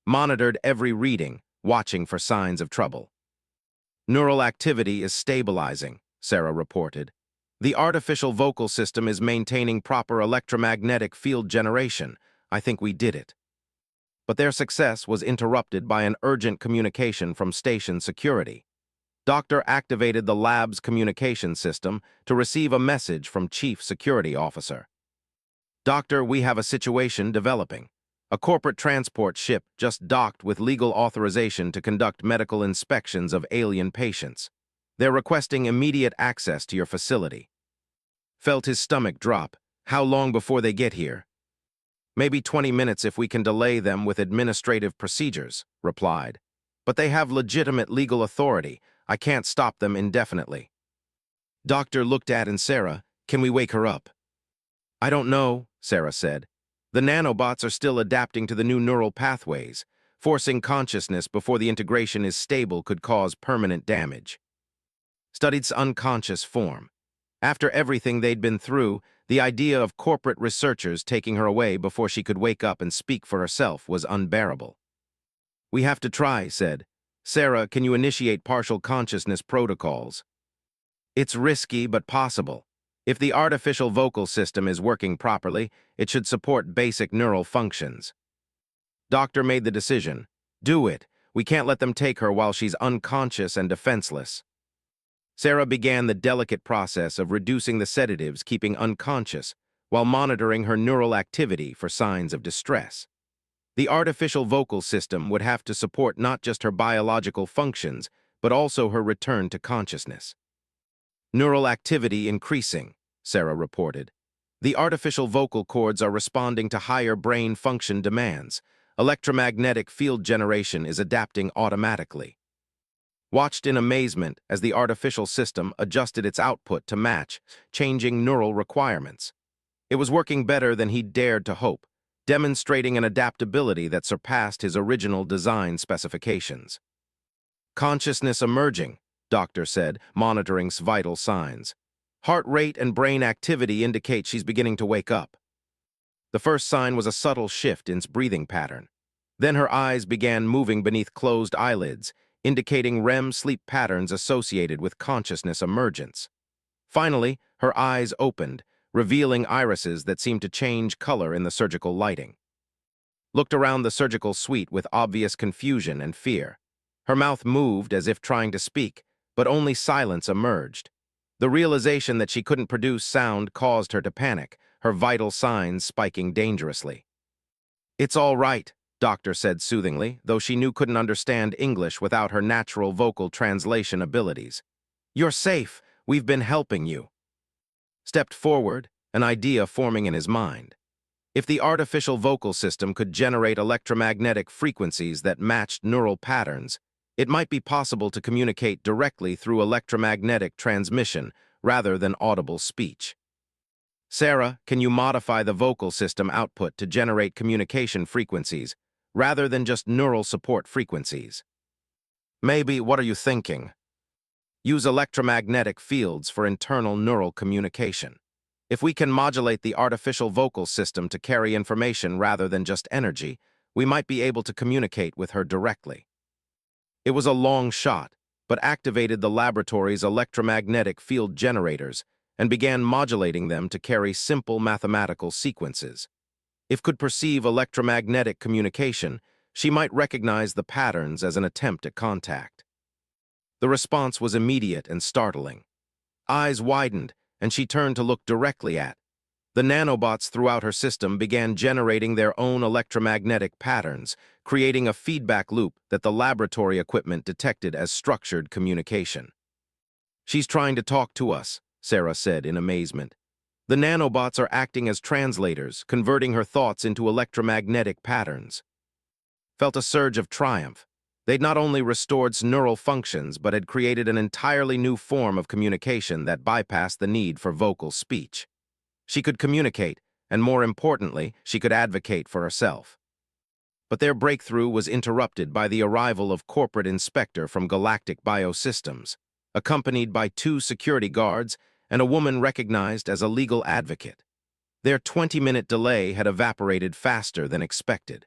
Monitored every reading, watching for signs of trouble. Neural activity is stabilizing, Sarah reported. The artificial vocal system is maintaining proper electromagnetic field generation. I think we did it. But their success was interrupted by an urgent communication from station security. Doctor activated the lab's communication system to receive a message from Chief Security Officer. Doctor, we have a situation developing. A corporate transport ship just docked with legal authorization to conduct medical inspections of alien patients. They're requesting immediate access to your facility. Felt his stomach drop. How long before they get here? Maybe 20 minutes if we can delay them with administrative procedures, replied. But they have legitimate legal authority. I can't stop them indefinitely. Doctor looked at Sarah. Can we wake her up? I don't know, Sarah said. The nanobots are still adapting to the new neural pathways. Forcing consciousness before the integration is stable could cause permanent damage. Studied's unconscious form. After everything they'd been through, the idea of corporate researchers taking her away before she could wake up and speak for herself was unbearable. We have to try, said. Sarah, can you initiate partial consciousness protocols? It's risky but possible. If the artificial vocal system is working properly, it should support basic neural functions. Doctor made the decision. Do it. We can't let them take her while she's unconscious and defenseless. Sarah began the delicate process of reducing the sedatives keeping unconscious while monitoring her neural activity for signs of distress. The artificial vocal system would have to support not just her biological functions, but also her return to consciousness. Neural activity increasing, Sarah reported. The artificial vocal cords are responding to higher brain function demands. Electromagnetic field generation is adapting automatically. Watched in amazement as the artificial system adjusted its output to match changing neural requirements. It was working better than he'd dared to hope, demonstrating an adaptability that surpassed his original design specifications. Consciousness emerging, Doctor said, monitoring vital signs. Heart rate and brain activity indicate she's beginning to wake up. The first sign was a subtle shift in breathing pattern. Then her eyes began moving beneath closed eyelids, indicating REM sleep patterns associated with consciousness emergence. Finally, her eyes opened, revealing irises that seemed to change color in the surgical lighting. Looked around the surgical suite with obvious confusion and fear. Her mouth moved as if trying to speak, but only silence emerged. The realization that she couldn't produce sound caused her to panic, her vital signs spiking dangerously. It's all right, Doctor said soothingly, though she knew couldn't understand English without her natural vocal translation abilities. You're safe. We've been helping you. Stepped forward, an idea forming in his mind. If the artificial vocal system could generate electromagnetic frequencies that matched neural patterns, it might be possible to communicate directly through electromagnetic transmission rather than audible speech. Sarah, can you modify the vocal system output to generate communication frequencies rather than just neural support frequencies? Maybe. What are you thinking? Use electromagnetic fields for internal neural communication. If we can modulate the artificial vocal system to carry information rather than just energy, we might be able to communicate with her directly. It was a long shot, but activated the laboratory's electromagnetic field generators and began modulating them to carry simple mathematical sequences. If could perceive electromagnetic communication, she might recognize the patterns as an attempt at contact. The response was immediate and startling. Eyes widened, and she turned to look directly at. The nanobots throughout her system began generating their own electromagnetic patterns, creating a feedback loop that the laboratory equipment detected as structured communication. She's trying to talk to us, Sarah said in amazement. The nanobots are acting as translators, converting her thoughts into electromagnetic patterns. Felt a surge of triumph. They'd not only restored neural functions, but had created an entirely new form of communication that bypassed the need for vocal speech. She could communicate, and more importantly, she could advocate for herself. But their breakthrough was interrupted by the arrival of corporate inspector from Galactic Biosystems, accompanied by 2 security guards and a woman recognized as a legal advocate. Their 20-minute delay had evaporated faster than expected.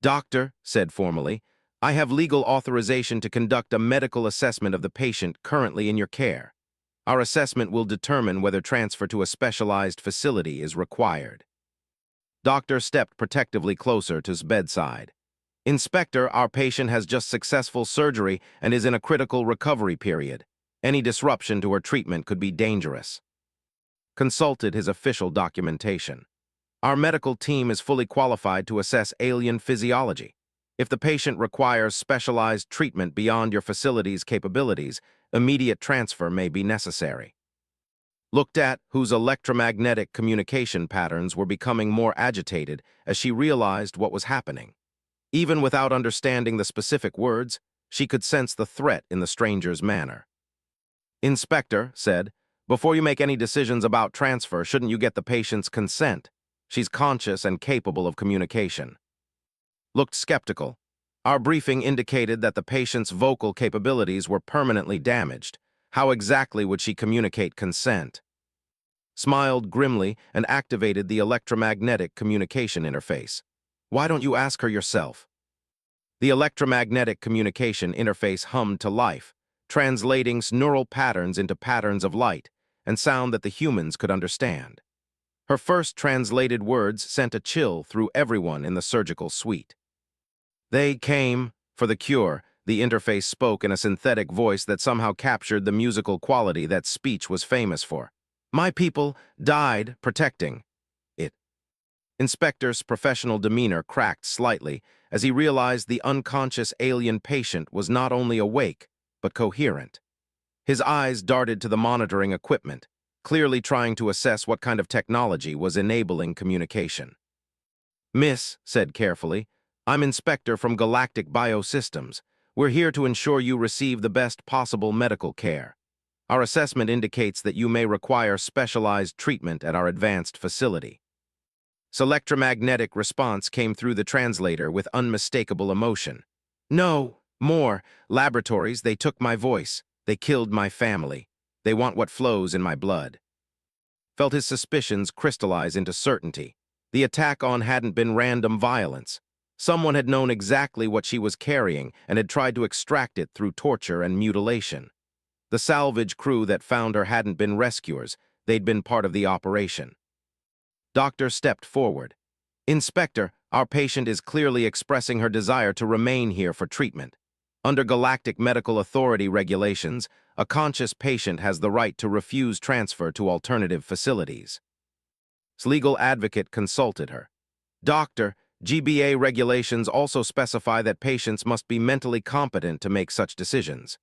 "Doctor," said formally, "I have legal authorization to conduct a medical assessment of the patient currently in your care. Our assessment will determine whether transfer to a specialized facility is required." Doctor stepped protectively closer to his bedside. "Inspector, our patient has just successful surgery and is in a critical recovery period. Any disruption to her treatment could be dangerous." Consulted his official documentation. "Our medical team is fully qualified to assess alien physiology. If the patient requires specialized treatment beyond your facility's capabilities, immediate transfer may be necessary." Looked at, whose electromagnetic communication patterns were becoming more agitated as she realized what was happening. Even without understanding the specific words, she could sense the threat in the stranger's manner. "Inspector," said, "before you make any decisions about transfer, shouldn't you get the patient's consent? She's conscious and capable of communication." Looked skeptical. "Our briefing indicated that the patient's vocal capabilities were permanently damaged. How exactly would she communicate consent?" Smiled grimly and activated the electromagnetic communication interface. "Why don't you ask her yourself?" The electromagnetic communication interface hummed to life, translating neural patterns into patterns of light and sound that the humans could understand. Her first translated words sent a chill through everyone in the surgical suite. "They came for the cure," the interface spoke in a synthetic voice that somehow captured the musical quality that speech was famous for. "My people died protecting it." Inspector's professional demeanor cracked slightly as he realized the unconscious alien patient was not only awake, but coherent. His eyes darted to the monitoring equipment, clearly trying to assess what kind of technology was enabling communication. "Miss," said carefully, "I'm Inspector from Galactic Biosystems. We're here to ensure you receive the best possible medical care. Our assessment indicates that you may require specialized treatment at our advanced facility." Electromagnetic response came through the translator with unmistakable emotion. "No, more. Laboratories, they took my voice. They killed my family. They want what flows in my blood." Felt his suspicions crystallize into certainty. The attack on hadn't been random violence. Someone had known exactly what she was carrying and had tried to extract it through torture and mutilation. The salvage crew that found her hadn't been rescuers. They'd been part of the operation. Doctor stepped forward. "Inspector, our patient is clearly expressing her desire to remain here for treatment. Under Galactic Medical Authority regulations, a conscious patient has the right to refuse transfer to alternative facilities." His legal advocate consulted her. "Doctor, GBA regulations also specify that patients must be mentally competent to make such decisions.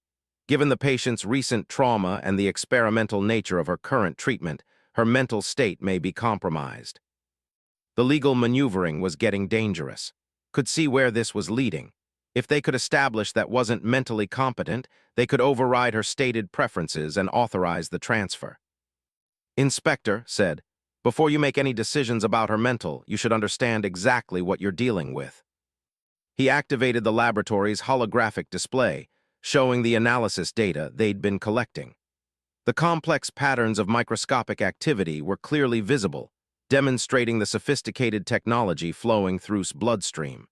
Given the patient's recent trauma and the experimental nature of her current treatment, her mental state may be compromised." The legal maneuvering was getting dangerous. Could see where this was leading. If they could establish that wasn't mentally competent, they could override her stated preferences and authorize the transfer. "Inspector," said, "before you make any decisions about her mental, you should understand exactly what you're dealing with." He activated the laboratory's holographic display, showing the analysis data they'd been collecting. The complex patterns of microscopic activity were clearly visible, demonstrating the sophisticated technology flowing through his bloodstream.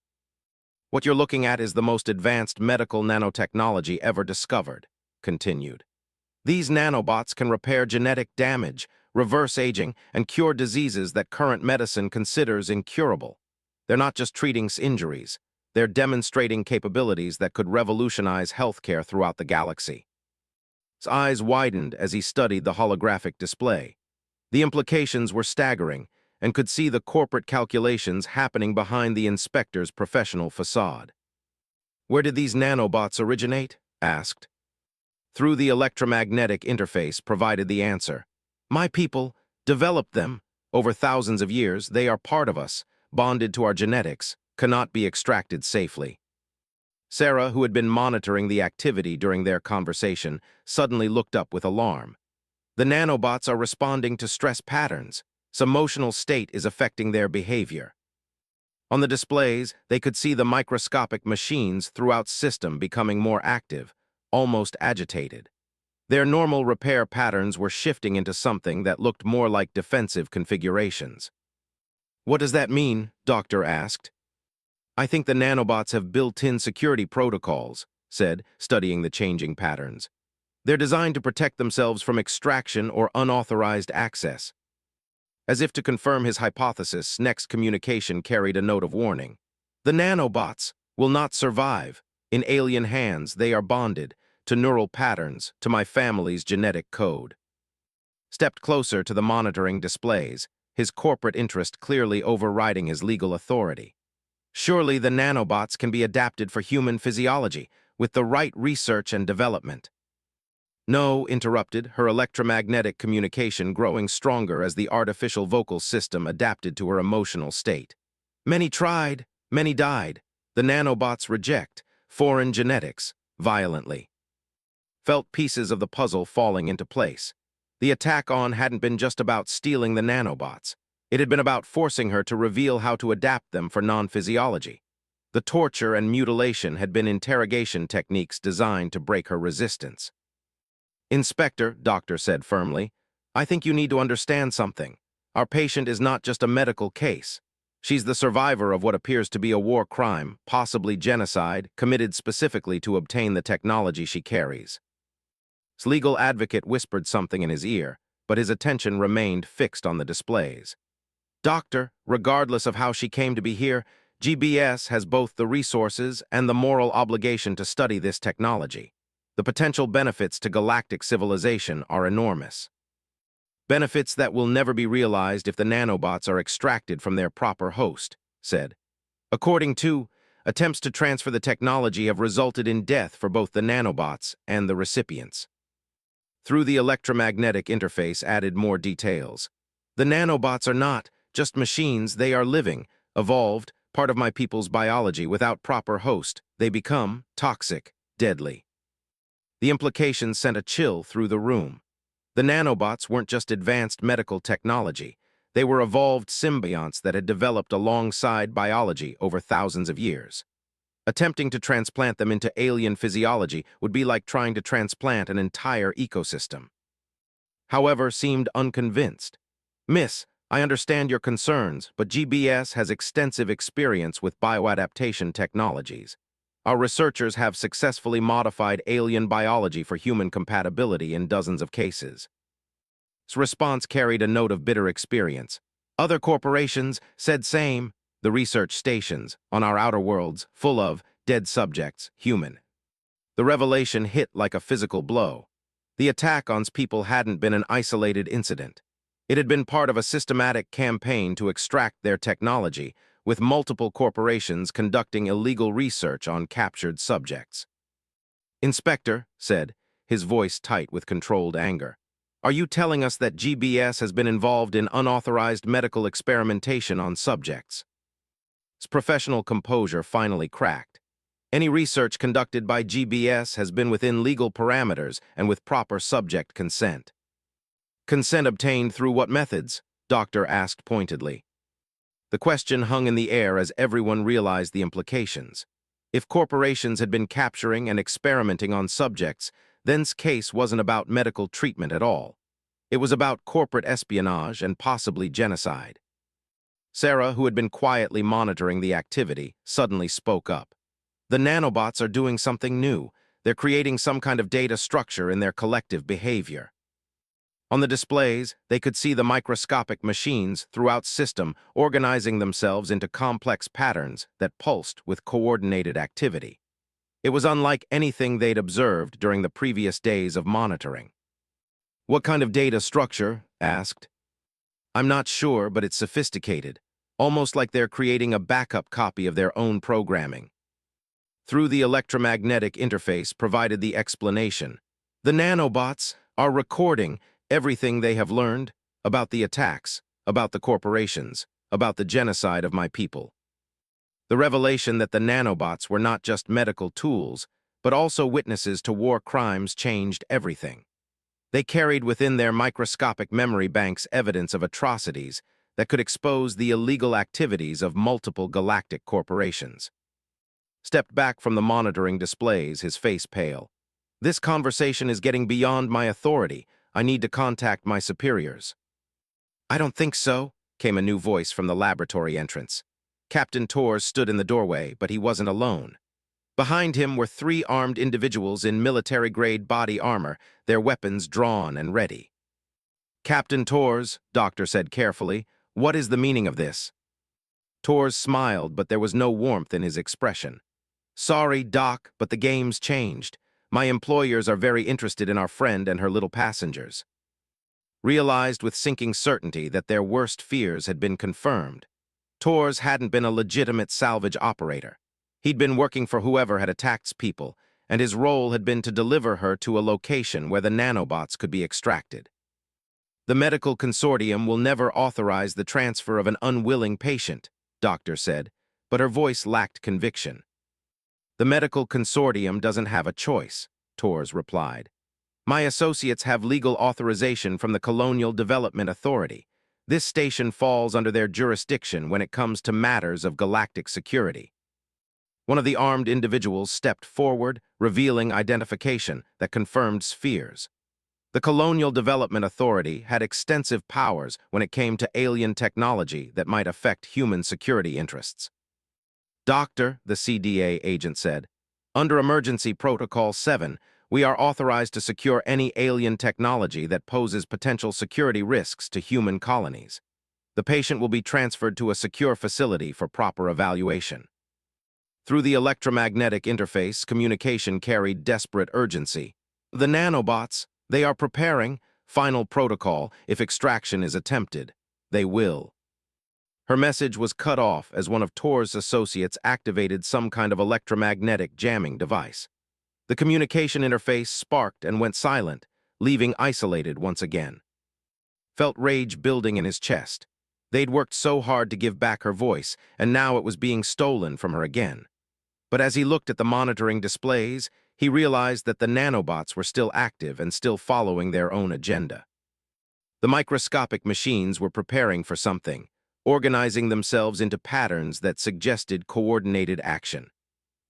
"What you're looking at is the most advanced medical nanotechnology ever discovered," continued. "These nanobots can repair genetic damage, reverse aging, and cure diseases that current medicine considers incurable. They're not just treating injuries, they're demonstrating capabilities that could revolutionize healthcare throughout the galaxy." His eyes widened as he studied the holographic display. The implications were staggering, and could see the corporate calculations happening behind the inspector's professional facade. "Where did these nanobots originate?" asked. Through the electromagnetic interface provided the answer. "My people developed them. Over thousands of years, they are part of us, bonded to our genetics, cannot be extracted safely." Sarah, who had been monitoring the activity during their conversation, suddenly looked up with alarm. "The nanobots are responding to stress patterns. Some emotional state is affecting their behavior." On the displays, they could see the microscopic machines throughout system becoming more active, almost agitated. Their normal repair patterns were shifting into something that looked more like defensive configurations. "What does that mean?" Doctor asked. "I think the nanobots have built-in security protocols," said, studying the changing patterns. "They're designed to protect themselves from extraction or unauthorized access." As if to confirm his hypothesis, next communication carried a note of warning. "The nanobots will not survive. In alien hands, they are bonded to neural patterns, to my family's genetic code." Stepped closer to the monitoring displays, his corporate interest clearly overriding his legal authority. "Surely the nanobots can be adapted for human physiology, with the right research and development." "No," interrupted, her electromagnetic communication growing stronger as the artificial vocal system adapted to her emotional state. "Many tried, many died. The nanobots reject foreign genetics violently." Felt pieces of the puzzle falling into place. The attack on hadn't been just about stealing the nanobots. It had been about forcing her to reveal how to adapt them for non-physiology. The torture and mutilation had been interrogation techniques designed to break her resistance. "Inspector," Doctor said firmly, "I think you need to understand something. Our patient is not just a medical case. She's the survivor of what appears to be a war crime, possibly genocide, committed specifically to obtain the technology she carries." His legal advocate whispered something in his ear, but his attention remained fixed on the displays. "Doctor, regardless of how she came to be here, GBS has both the resources and the moral obligation to study this technology. The potential benefits to galactic civilization are enormous. Benefits that will never be realized if the nanobots are extracted from their proper host," said. "According to, attempts to transfer the technology have resulted in death for both the nanobots and the recipients." Through the electromagnetic interface added more details. "The nanobots are not just machines, they are living, evolved, part of my people's biology. Without proper host, they become toxic, deadly." The implications sent a chill through the room. The nanobots weren't just advanced medical technology. They were evolved symbionts that had developed alongside biology over thousands of years. Attempting to transplant them into alien physiology would be like trying to transplant an entire ecosystem. However, seemed unconvinced. "Miss, I understand your concerns, but GBS has extensive experience with bioadaptation technologies. Our researchers have successfully modified alien biology for human compatibility in dozens of cases." His response carried a note of bitter experience. "Other corporations said same. The research stations, on our outer worlds, full of dead subjects, human." The revelation hit like a physical blow. The attack on people hadn't been an isolated incident. It had been part of a systematic campaign to extract their technology, with multiple corporations conducting illegal research on captured subjects. "Inspector," said, his voice tight with controlled anger, "are you telling us that GBS has been involved in unauthorized medical experimentation on subjects?" His professional composure finally cracked. "Any research conducted by GBS has been within legal parameters and with proper subject consent." "Consent obtained through what methods?" Doctor asked pointedly. The question hung in the air as everyone realized the implications. If corporations had been capturing and experimenting on subjects, then's case wasn't about medical treatment at all. It was about corporate espionage and possibly genocide. Sarah, who had been quietly monitoring the activity, suddenly spoke up. "The nanobots are doing something new. They're creating some kind of data structure in their collective behavior." On the displays, they could see the microscopic machines throughout system organizing themselves into complex patterns that pulsed with coordinated activity. It was unlike anything they'd observed during the previous days of monitoring. "What kind of data structure?" asked. "I'm not sure, but it's sophisticated, almost like they're creating a backup copy of their own programming." Through the electromagnetic interface provided the explanation. "The nanobots are recording everything they have learned about the attacks, about the corporations, about the genocide of my people." The revelation that the nanobots were not just medical tools, but also witnesses to war crimes changed everything. They carried within their microscopic memory banks evidence of atrocities that could expose the illegal activities of multiple galactic corporations. Stepped back from the monitoring displays, his face pale. This conversation is getting beyond my authority. I need to contact my superiors. I don't think so, came a new voice from the laboratory entrance. Captain Torres stood in the doorway, but he wasn't alone. Behind him were three armed individuals in military-grade body armor, their weapons drawn and ready. Captain Torres, Doctor said carefully, what is the meaning of this? Torres smiled, but there was no warmth in his expression. Sorry, Doc, but the game's changed. My employers are very interested in our friend and her little passengers. Realized with sinking certainty that their worst fears had been confirmed. Torres hadn't been a legitimate salvage operator. He'd been working for whoever had attacked people, and his role had been to deliver her to a location where the nanobots could be extracted. The medical consortium will never authorize the transfer of an unwilling patient, Doctor said, but her voice lacked conviction. The medical consortium doesn't have a choice, Torres replied. My associates have legal authorization from the Colonial Development Authority. This station falls under their jurisdiction when it comes to matters of galactic security. One of the armed individuals stepped forward, revealing identification that confirmed Spheres. The Colonial Development Authority had extensive powers when it came to alien technology that might affect human security interests. Doctor, the CDA agent said, under Emergency Protocol 7, we are authorized to secure any alien technology that poses potential security risks to human colonies. The patient will be transferred to a secure facility for proper evaluation. Through the electromagnetic interface, communication carried desperate urgency. The nanobots, they are preparing. Final protocol, if extraction is attempted. They will. Her message was cut off as one of Tor's associates activated some kind of electromagnetic jamming device. The communication interface sparked and went silent, leaving isolated once again. Felt rage building in his chest. They'd worked so hard to give back her voice, and now it was being stolen from her again. But as he looked at the monitoring displays, he realized that the nanobots were still active and still following their own agenda. The microscopic machines were preparing for something, organizing themselves into patterns that suggested coordinated action.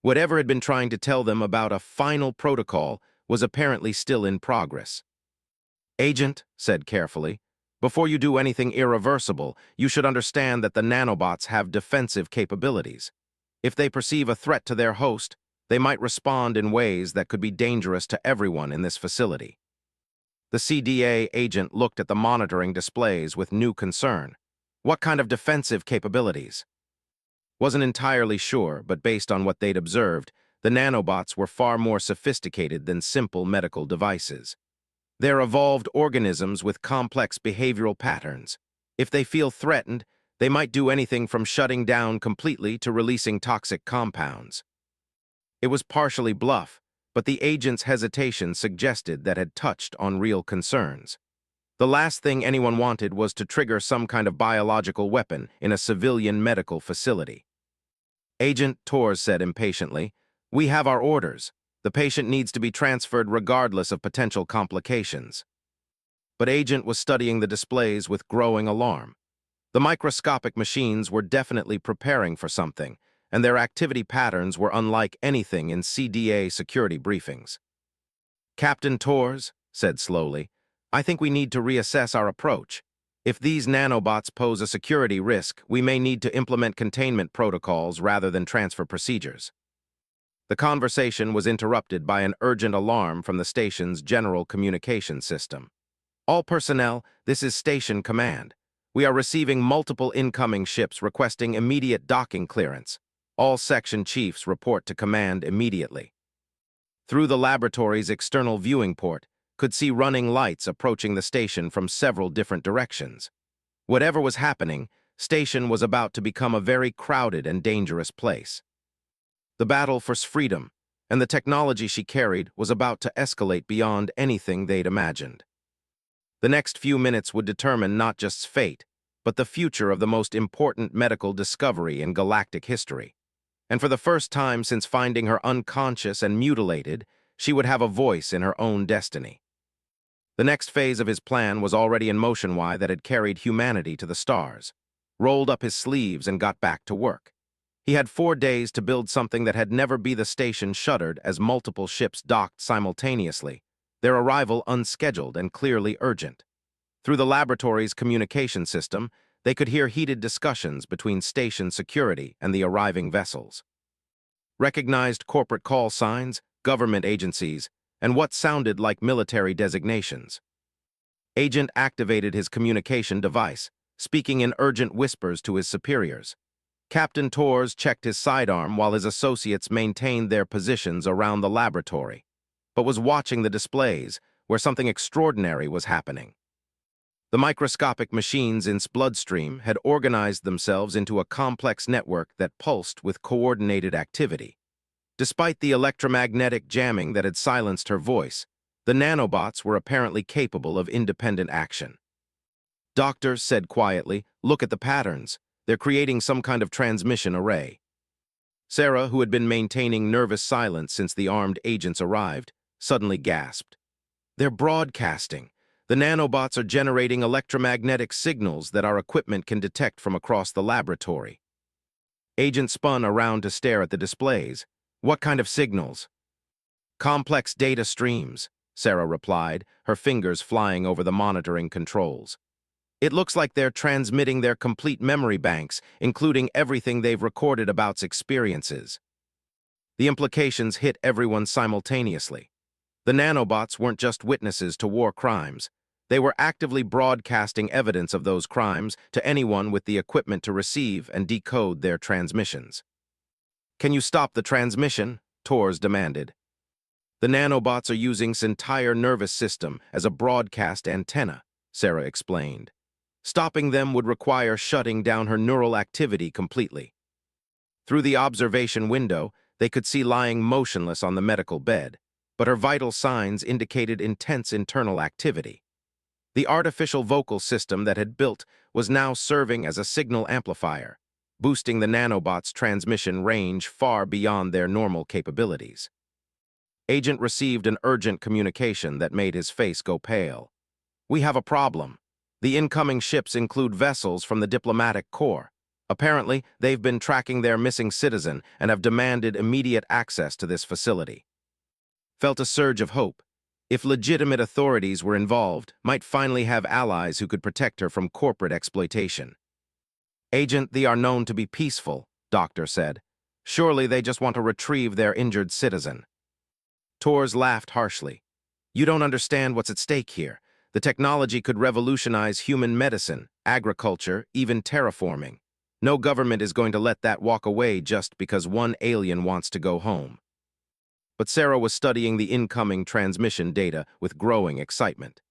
Whatever had been trying to tell them about a final protocol was apparently still in progress. Agent said carefully, before you do anything irreversible, you should understand that the nanobots have defensive capabilities. If they perceive a threat to their host, they might respond in ways that could be dangerous to everyone in this facility. The CDA agent looked at the monitoring displays with new concern. What kind of defensive capabilities? Wasn't entirely sure, but based on what they'd observed, the nanobots were far more sophisticated than simple medical devices. They're evolved organisms with complex behavioral patterns. If they feel threatened, they might do anything from shutting down completely to releasing toxic compounds. It was partially bluff, but the agent's hesitation suggested that had touched on real concerns. The last thing anyone wanted was to trigger some kind of biological weapon in a civilian medical facility. Agent Torres said impatiently, we have our orders. The patient needs to be transferred regardless of potential complications. But Agent was studying the displays with growing alarm. The microscopic machines were definitely preparing for something, and their activity patterns were unlike anything in CDA security briefings. Captain Torres said slowly, I think we need to reassess our approach. If these nanobots pose a security risk, we may need to implement containment protocols rather than transfer procedures. The conversation was interrupted by an urgent alarm from the station's general communication system. All personnel, this is Station Command. We are receiving multiple incoming ships requesting immediate docking clearance. All section chiefs report to command immediately. Through the laboratory's external viewing port, could see running lights approaching the station from several different directions. Whatever was happening, station was about to become a very crowded and dangerous place. The battle for freedom and the technology she carried was about to escalate beyond anything they'd imagined. The next few minutes would determine not just fate, but the future of the most important medical discovery in galactic history. And for the first time since finding her unconscious and mutilated, she would have a voice in her own destiny. The next phase of his plan was already in motion that had carried humanity to the stars, rolled up his sleeves and got back to work. He had 4 days to build something that had never be. The station shuddered as multiple ships docked simultaneously, their arrival unscheduled and clearly urgent. Through the laboratory's communication system, they could hear heated discussions between station security and the arriving vessels. Recognized corporate call signs, government agencies, and what sounded like military designations. Agent activated his communication device, speaking in urgent whispers to his superiors. Captain Torres checked his sidearm while his associates maintained their positions around the laboratory, but was watching the displays, where something extraordinary was happening. The microscopic machines in his bloodstream had organized themselves into a complex network that pulsed with coordinated activity. Despite the electromagnetic jamming that had silenced her voice, the nanobots were apparently capable of independent action. Doctor said quietly, "Look at the patterns. They're creating some kind of transmission array." Sarah, who had been maintaining nervous silence since the armed agents arrived, suddenly gasped. "They're broadcasting. The nanobots are generating electromagnetic signals that our equipment can detect from across the laboratory." Agent spun around to stare at the displays. "What kind of signals?" "Complex data streams," Sarah replied, her fingers flying over the monitoring controls. "It looks like they're transmitting their complete memory banks, including everything they've recorded about its experiences." The implications hit everyone simultaneously. The nanobots weren't just witnesses to war crimes. They were actively broadcasting evidence of those crimes to anyone with the equipment to receive and decode their transmissions. "Can you stop the transmission?" Torres demanded. "The nanobots are using its entire nervous system as a broadcast antenna," Sarah explained. "Stopping them would require shutting down her neural activity completely." Through the observation window, they could see lying motionless on the medical bed, but her vital signs indicated intense internal activity. The artificial vocal system that had built was now serving as a signal amplifier, boosting the nanobots' transmission range far beyond their normal capabilities. Agent received an urgent communication that made his face go pale. "We have a problem. The incoming ships include vessels from the diplomatic corps. Apparently, they've been tracking their missing citizen and have demanded immediate access to this facility." Felt a surge of hope. If legitimate authorities were involved, might finally have allies who could protect her from corporate exploitation. "Agent, they are known to be peaceful," Doctor said. "Surely they just want to retrieve their injured citizen." Torres laughed harshly. "You don't understand what's at stake here. The technology could revolutionize human medicine, agriculture, even terraforming. No government is going to let that walk away just because one alien wants to go home." But Sarah was studying the incoming transmission data with growing excitement.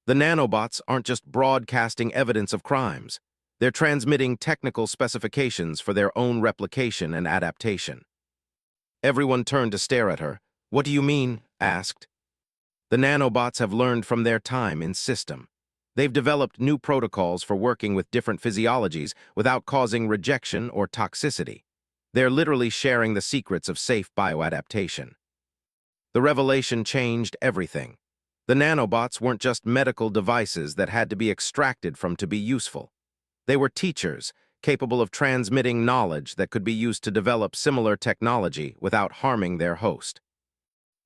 The nanobots aren't just broadcasting evidence of crimes. They're transmitting technical specifications for their own replication and adaptation. Everyone turned to stare at her. "What do you mean?" asked. "The nanobots have learned from their time in system. They've developed new protocols for working with different physiologies without causing rejection or toxicity. They're literally sharing the secrets of safe bioadaptation." The revelation changed everything. The nanobots weren't just medical devices that had to be extracted from to be useful. They were teachers, capable of transmitting knowledge that could be used to develop similar technology without harming their host.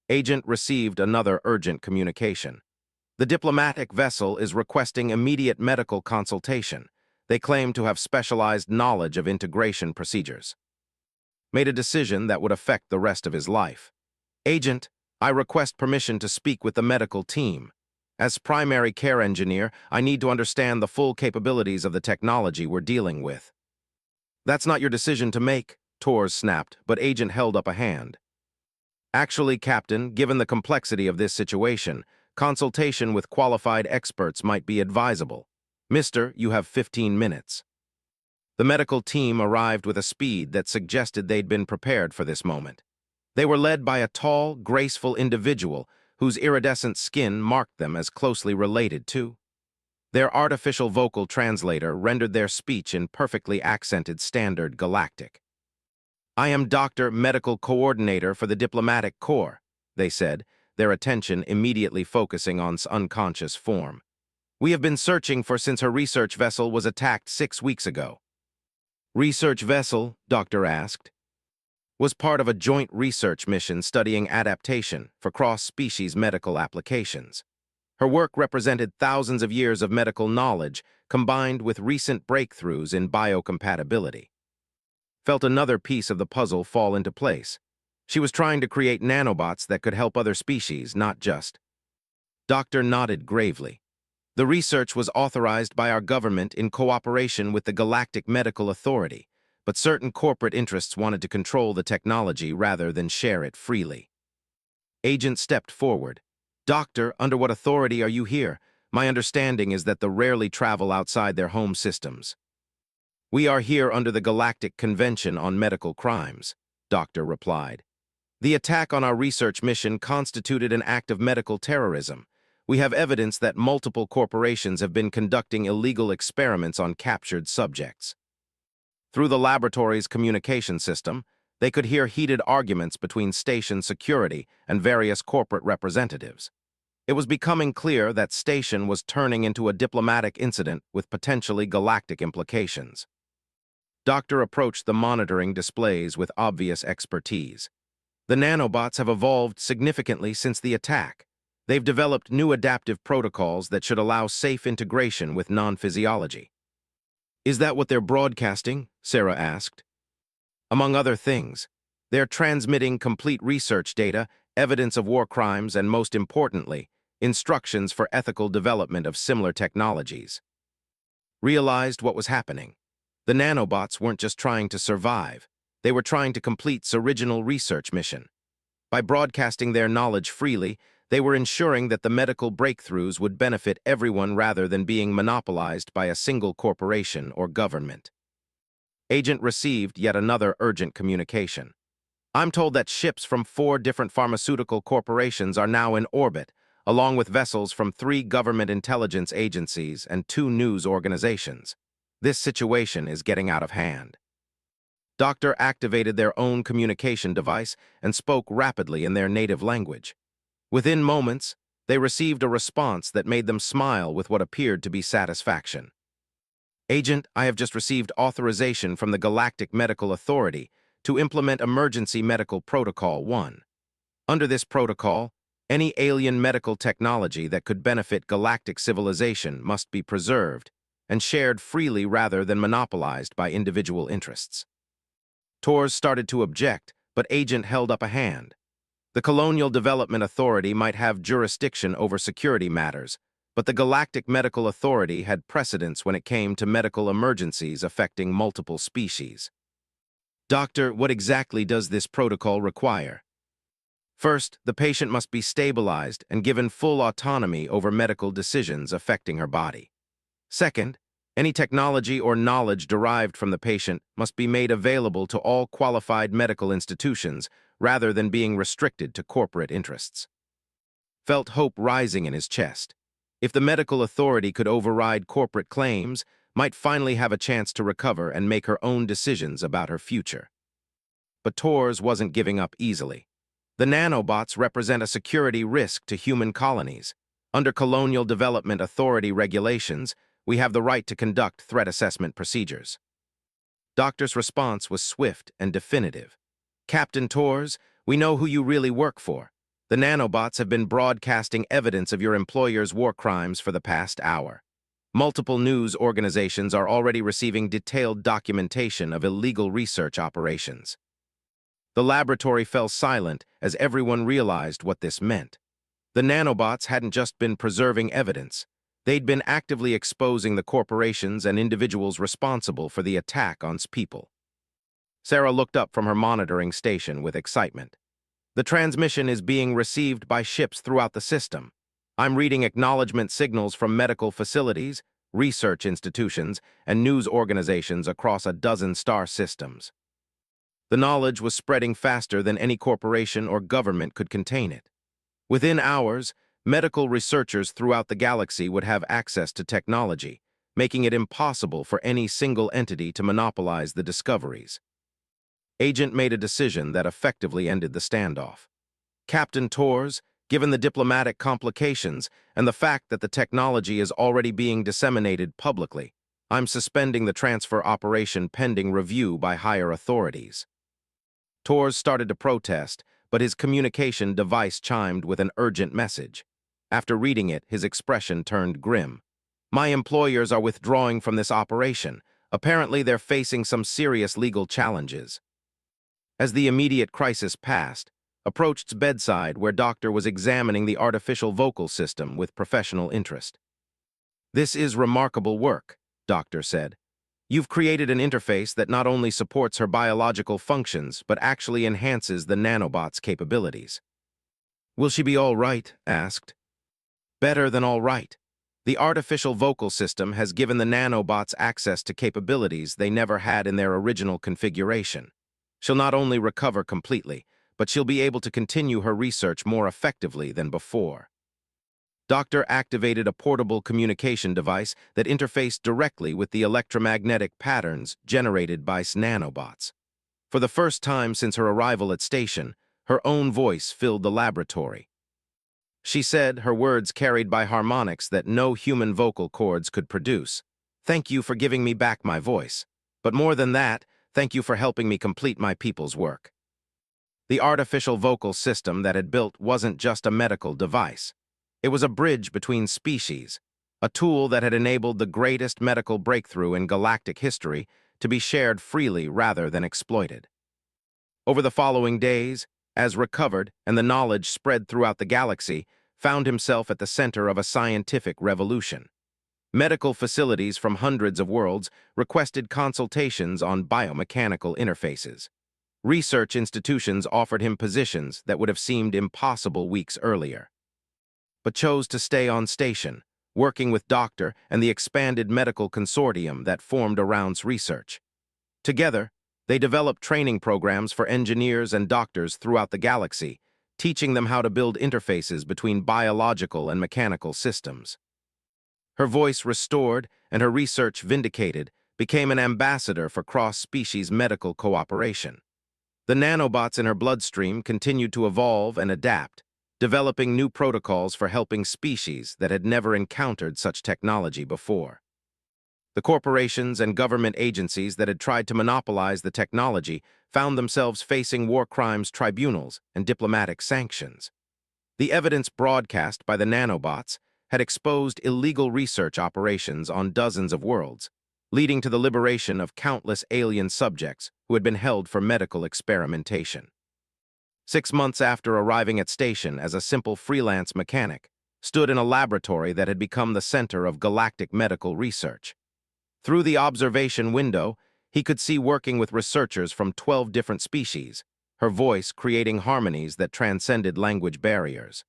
Agent received another urgent communication. "The diplomatic vessel is requesting immediate medical consultation. They claim to have specialized knowledge of integration procedures." Made a decision that would affect the rest of his life. "Agent, I request permission to speak with the medical team. As primary care engineer, I need to understand the full capabilities of the technology we're dealing with." "That's not your decision to make," Torres snapped, but Agent held up a hand. "Actually, Captain, given the complexity of this situation, consultation with qualified experts might be advisable. Mister, you have 15 minutes. The medical team arrived with a speed that suggested they'd been prepared for this moment. They were led by a tall, graceful individual whose iridescent skin marked them as closely related to. Their artificial vocal translator rendered their speech in perfectly accented standard Galactic. "I am Dr. Medical Coordinator for the Diplomatic Corps," they said, their attention immediately focusing on its unconscious form. "We have been searching for since her research vessel was attacked 6 weeks ago." Research vessel, Doctor asked, was part of a joint research mission studying adaptation for cross-species medical applications. Her work represented thousands of years of medical knowledge combined with recent breakthroughs in biocompatibility. Felt another piece of the puzzle fall into place. She was trying to create nanobots that could help other species, not just. Doctor nodded gravely. The research was authorized by our government in cooperation with the Galactic Medical Authority, but certain corporate interests wanted to control the technology rather than share it freely. Agent stepped forward. Doctor, under what authority are you here? My understanding is that they rarely travel outside their home systems. We are here under the Galactic Convention on Medical Crimes, Doctor replied. The attack on our research mission constituted an act of medical terrorism. We have evidence that multiple corporations have been conducting illegal experiments on captured subjects. Through the laboratory's communication system, they could hear heated arguments between station security and various corporate representatives. It was becoming clear that station was turning into a diplomatic incident with potentially galactic implications. Doctor approached the monitoring displays with obvious expertise. The nanobots have evolved significantly since the attack. They've developed new adaptive protocols that should allow safe integration with non-physiology. Is that what they're broadcasting? Sarah asked. Among other things, they're transmitting complete research data, evidence of war crimes, and most importantly, instructions for ethical development of similar technologies. Realized what was happening. The nanobots weren't just trying to survive. They were trying to complete its original research mission. By broadcasting their knowledge freely, they were ensuring that the medical breakthroughs would benefit everyone rather than being monopolized by a single corporation or government. Agent received yet another urgent communication. I'm told that ships from 4 different pharmaceutical corporations are now in orbit, along with vessels from 3 government intelligence agencies and 2 news organizations. This situation is getting out of hand. Doctor activated their own communication device and spoke rapidly in their native language. Within moments, they received a response that made them smile with what appeared to be satisfaction. Agent, I have just received authorization from the Galactic Medical Authority to implement Emergency Medical Protocol 1. Under this protocol, any alien medical technology that could benefit galactic civilization must be preserved and shared freely rather than monopolized by individual interests. Tors started to object, but Agent held up a hand. The Colonial Development Authority might have jurisdiction over security matters, but the Galactic Medical Authority had precedence when it came to medical emergencies affecting multiple species. Doctor, what exactly does this protocol require? First, the patient must be stabilized and given full autonomy over medical decisions affecting her body. Second, any technology or knowledge derived from the patient must be made available to all qualified medical institutions rather than being restricted to corporate interests. Felt hope rising in his chest. If the medical authority could override corporate claims, might finally have a chance to recover and make her own decisions about her future. But Tors wasn't giving up easily. The nanobots represent a security risk to human colonies. Under Colonial Development Authority regulations, we have the right to conduct threat assessment procedures. Doctor's response was swift and definitive. Captain Tors, we know who you really work for. The nanobots have been broadcasting evidence of your employer's war crimes for the past hour. Multiple news organizations are already receiving detailed documentation of illegal research operations. The laboratory fell silent as everyone realized what this meant. The nanobots hadn't just been preserving evidence. They'd been actively exposing the corporations and individuals responsible for the attack on people. Sarah looked up from her monitoring station with excitement. The transmission is being received by ships throughout the system. I'm reading acknowledgement signals from medical facilities, research institutions, and news organizations across a dozen star systems. The knowledge was spreading faster than any corporation or government could contain it. Within hours, medical researchers throughout the galaxy would have access to technology, making it impossible for any single entity to monopolize the discoveries. Agent made a decision that effectively ended the standoff. Captain Tors, given the diplomatic complications and the fact that the technology is already being disseminated publicly, I'm suspending the transfer operation pending review by higher authorities. Tors started to protest, but his communication device chimed with an urgent message. After reading it, his expression turned grim. My employers are withdrawing from this operation. Apparently, they're facing some serious legal challenges. As the immediate crisis passed, approached bedside where Doctor was examining the artificial vocal system with professional interest. This is remarkable work, Doctor said. You've created an interface that not only supports her biological functions, but actually enhances the nanobot's capabilities. Will she be all right? Asked. Better than all right. The artificial vocal system has given the nanobots access to capabilities they never had in their original configuration. She'll not only recover completely, but she'll be able to continue her research more effectively than before. Doctor activated a portable communication device that interfaced directly with the electromagnetic patterns generated by nanobots. For the first time since her arrival at station, her own voice filled the laboratory. She said, her words carried by harmonics that no human vocal cords could produce. Thank you for giving me back my voice. But more than that, thank you for helping me complete my people's work. The artificial vocal system that had built wasn't just a medical device. It was a bridge between species, a tool that had enabled the greatest medical breakthrough in galactic history to be shared freely rather than exploited. Over the following days, as recovered and the knowledge spread throughout the galaxy, found himself at the center of a scientific revolution. Medical facilities from hundreds of worlds requested consultations on biomechanical interfaces. Research institutions offered him positions that would have seemed impossible weeks earlier, but chose to stay on station, working with Doctor and the expanded medical consortium that formed around research. Together, they developed training programs for engineers and doctors throughout the galaxy, teaching them how to build interfaces between biological and mechanical systems. Her voice restored and her research vindicated, became an ambassador for cross-species medical cooperation. The nanobots in her bloodstream continued to evolve and adapt, developing new protocols for helping species that had never encountered such technology before. The corporations and government agencies that had tried to monopolize the technology found themselves facing war crimes tribunals and diplomatic sanctions. The evidence broadcast by the nanobots had exposed illegal research operations on dozens of worlds, leading to the liberation of countless alien subjects who had been held for medical experimentation. 6 months after arriving at station as a simple freelance mechanic, stood in a laboratory that had become the center of galactic medical research. Through the observation window, he could see working with researchers from 12 different species, her voice creating harmonies that transcended language barriers.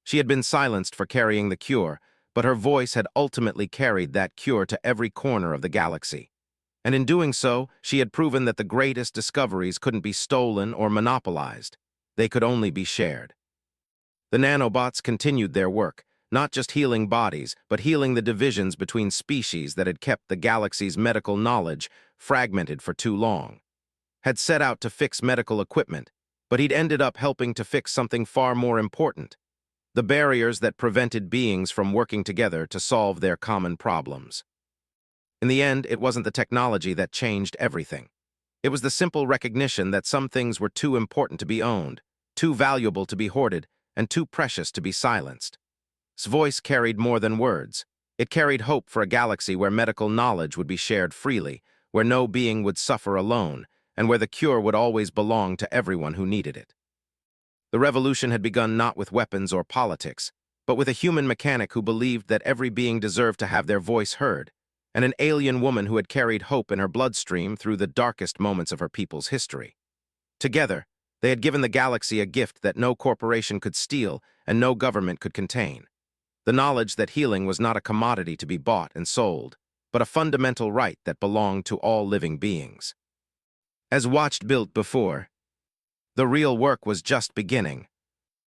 She had been silenced for carrying the cure, but her voice had ultimately carried that cure to every corner of the galaxy. And in doing so, she had proven that the greatest discoveries couldn't be stolen or monopolized. They could only be shared. The nanobots continued their work, not just healing bodies, but healing the divisions between species that had kept the galaxy's medical knowledge fragmented for too long. Had set out to fix medical equipment, but he'd ended up helping to fix something far more important: the barriers that prevented beings from working together to solve their common problems. In the end, it wasn't the technology that changed everything. It was the simple recognition that some things were too important to be owned, too valuable to be hoarded, and too precious to be silenced. His voice carried more than words. It carried hope for a galaxy where medical knowledge would be shared freely, where no being would suffer alone, and where the cure would always belong to everyone who needed it. The revolution had begun not with weapons or politics, but with a human mechanic who believed that every being deserved to have their voice heard, and an alien woman who had carried hope in her bloodstream through the darkest moments of her people's history. Together, they had given the galaxy a gift that no corporation could steal and no government could contain: the knowledge that healing was not a commodity to be bought and sold, but a fundamental right that belonged to all living beings. As watched built before, the real work was just beginning.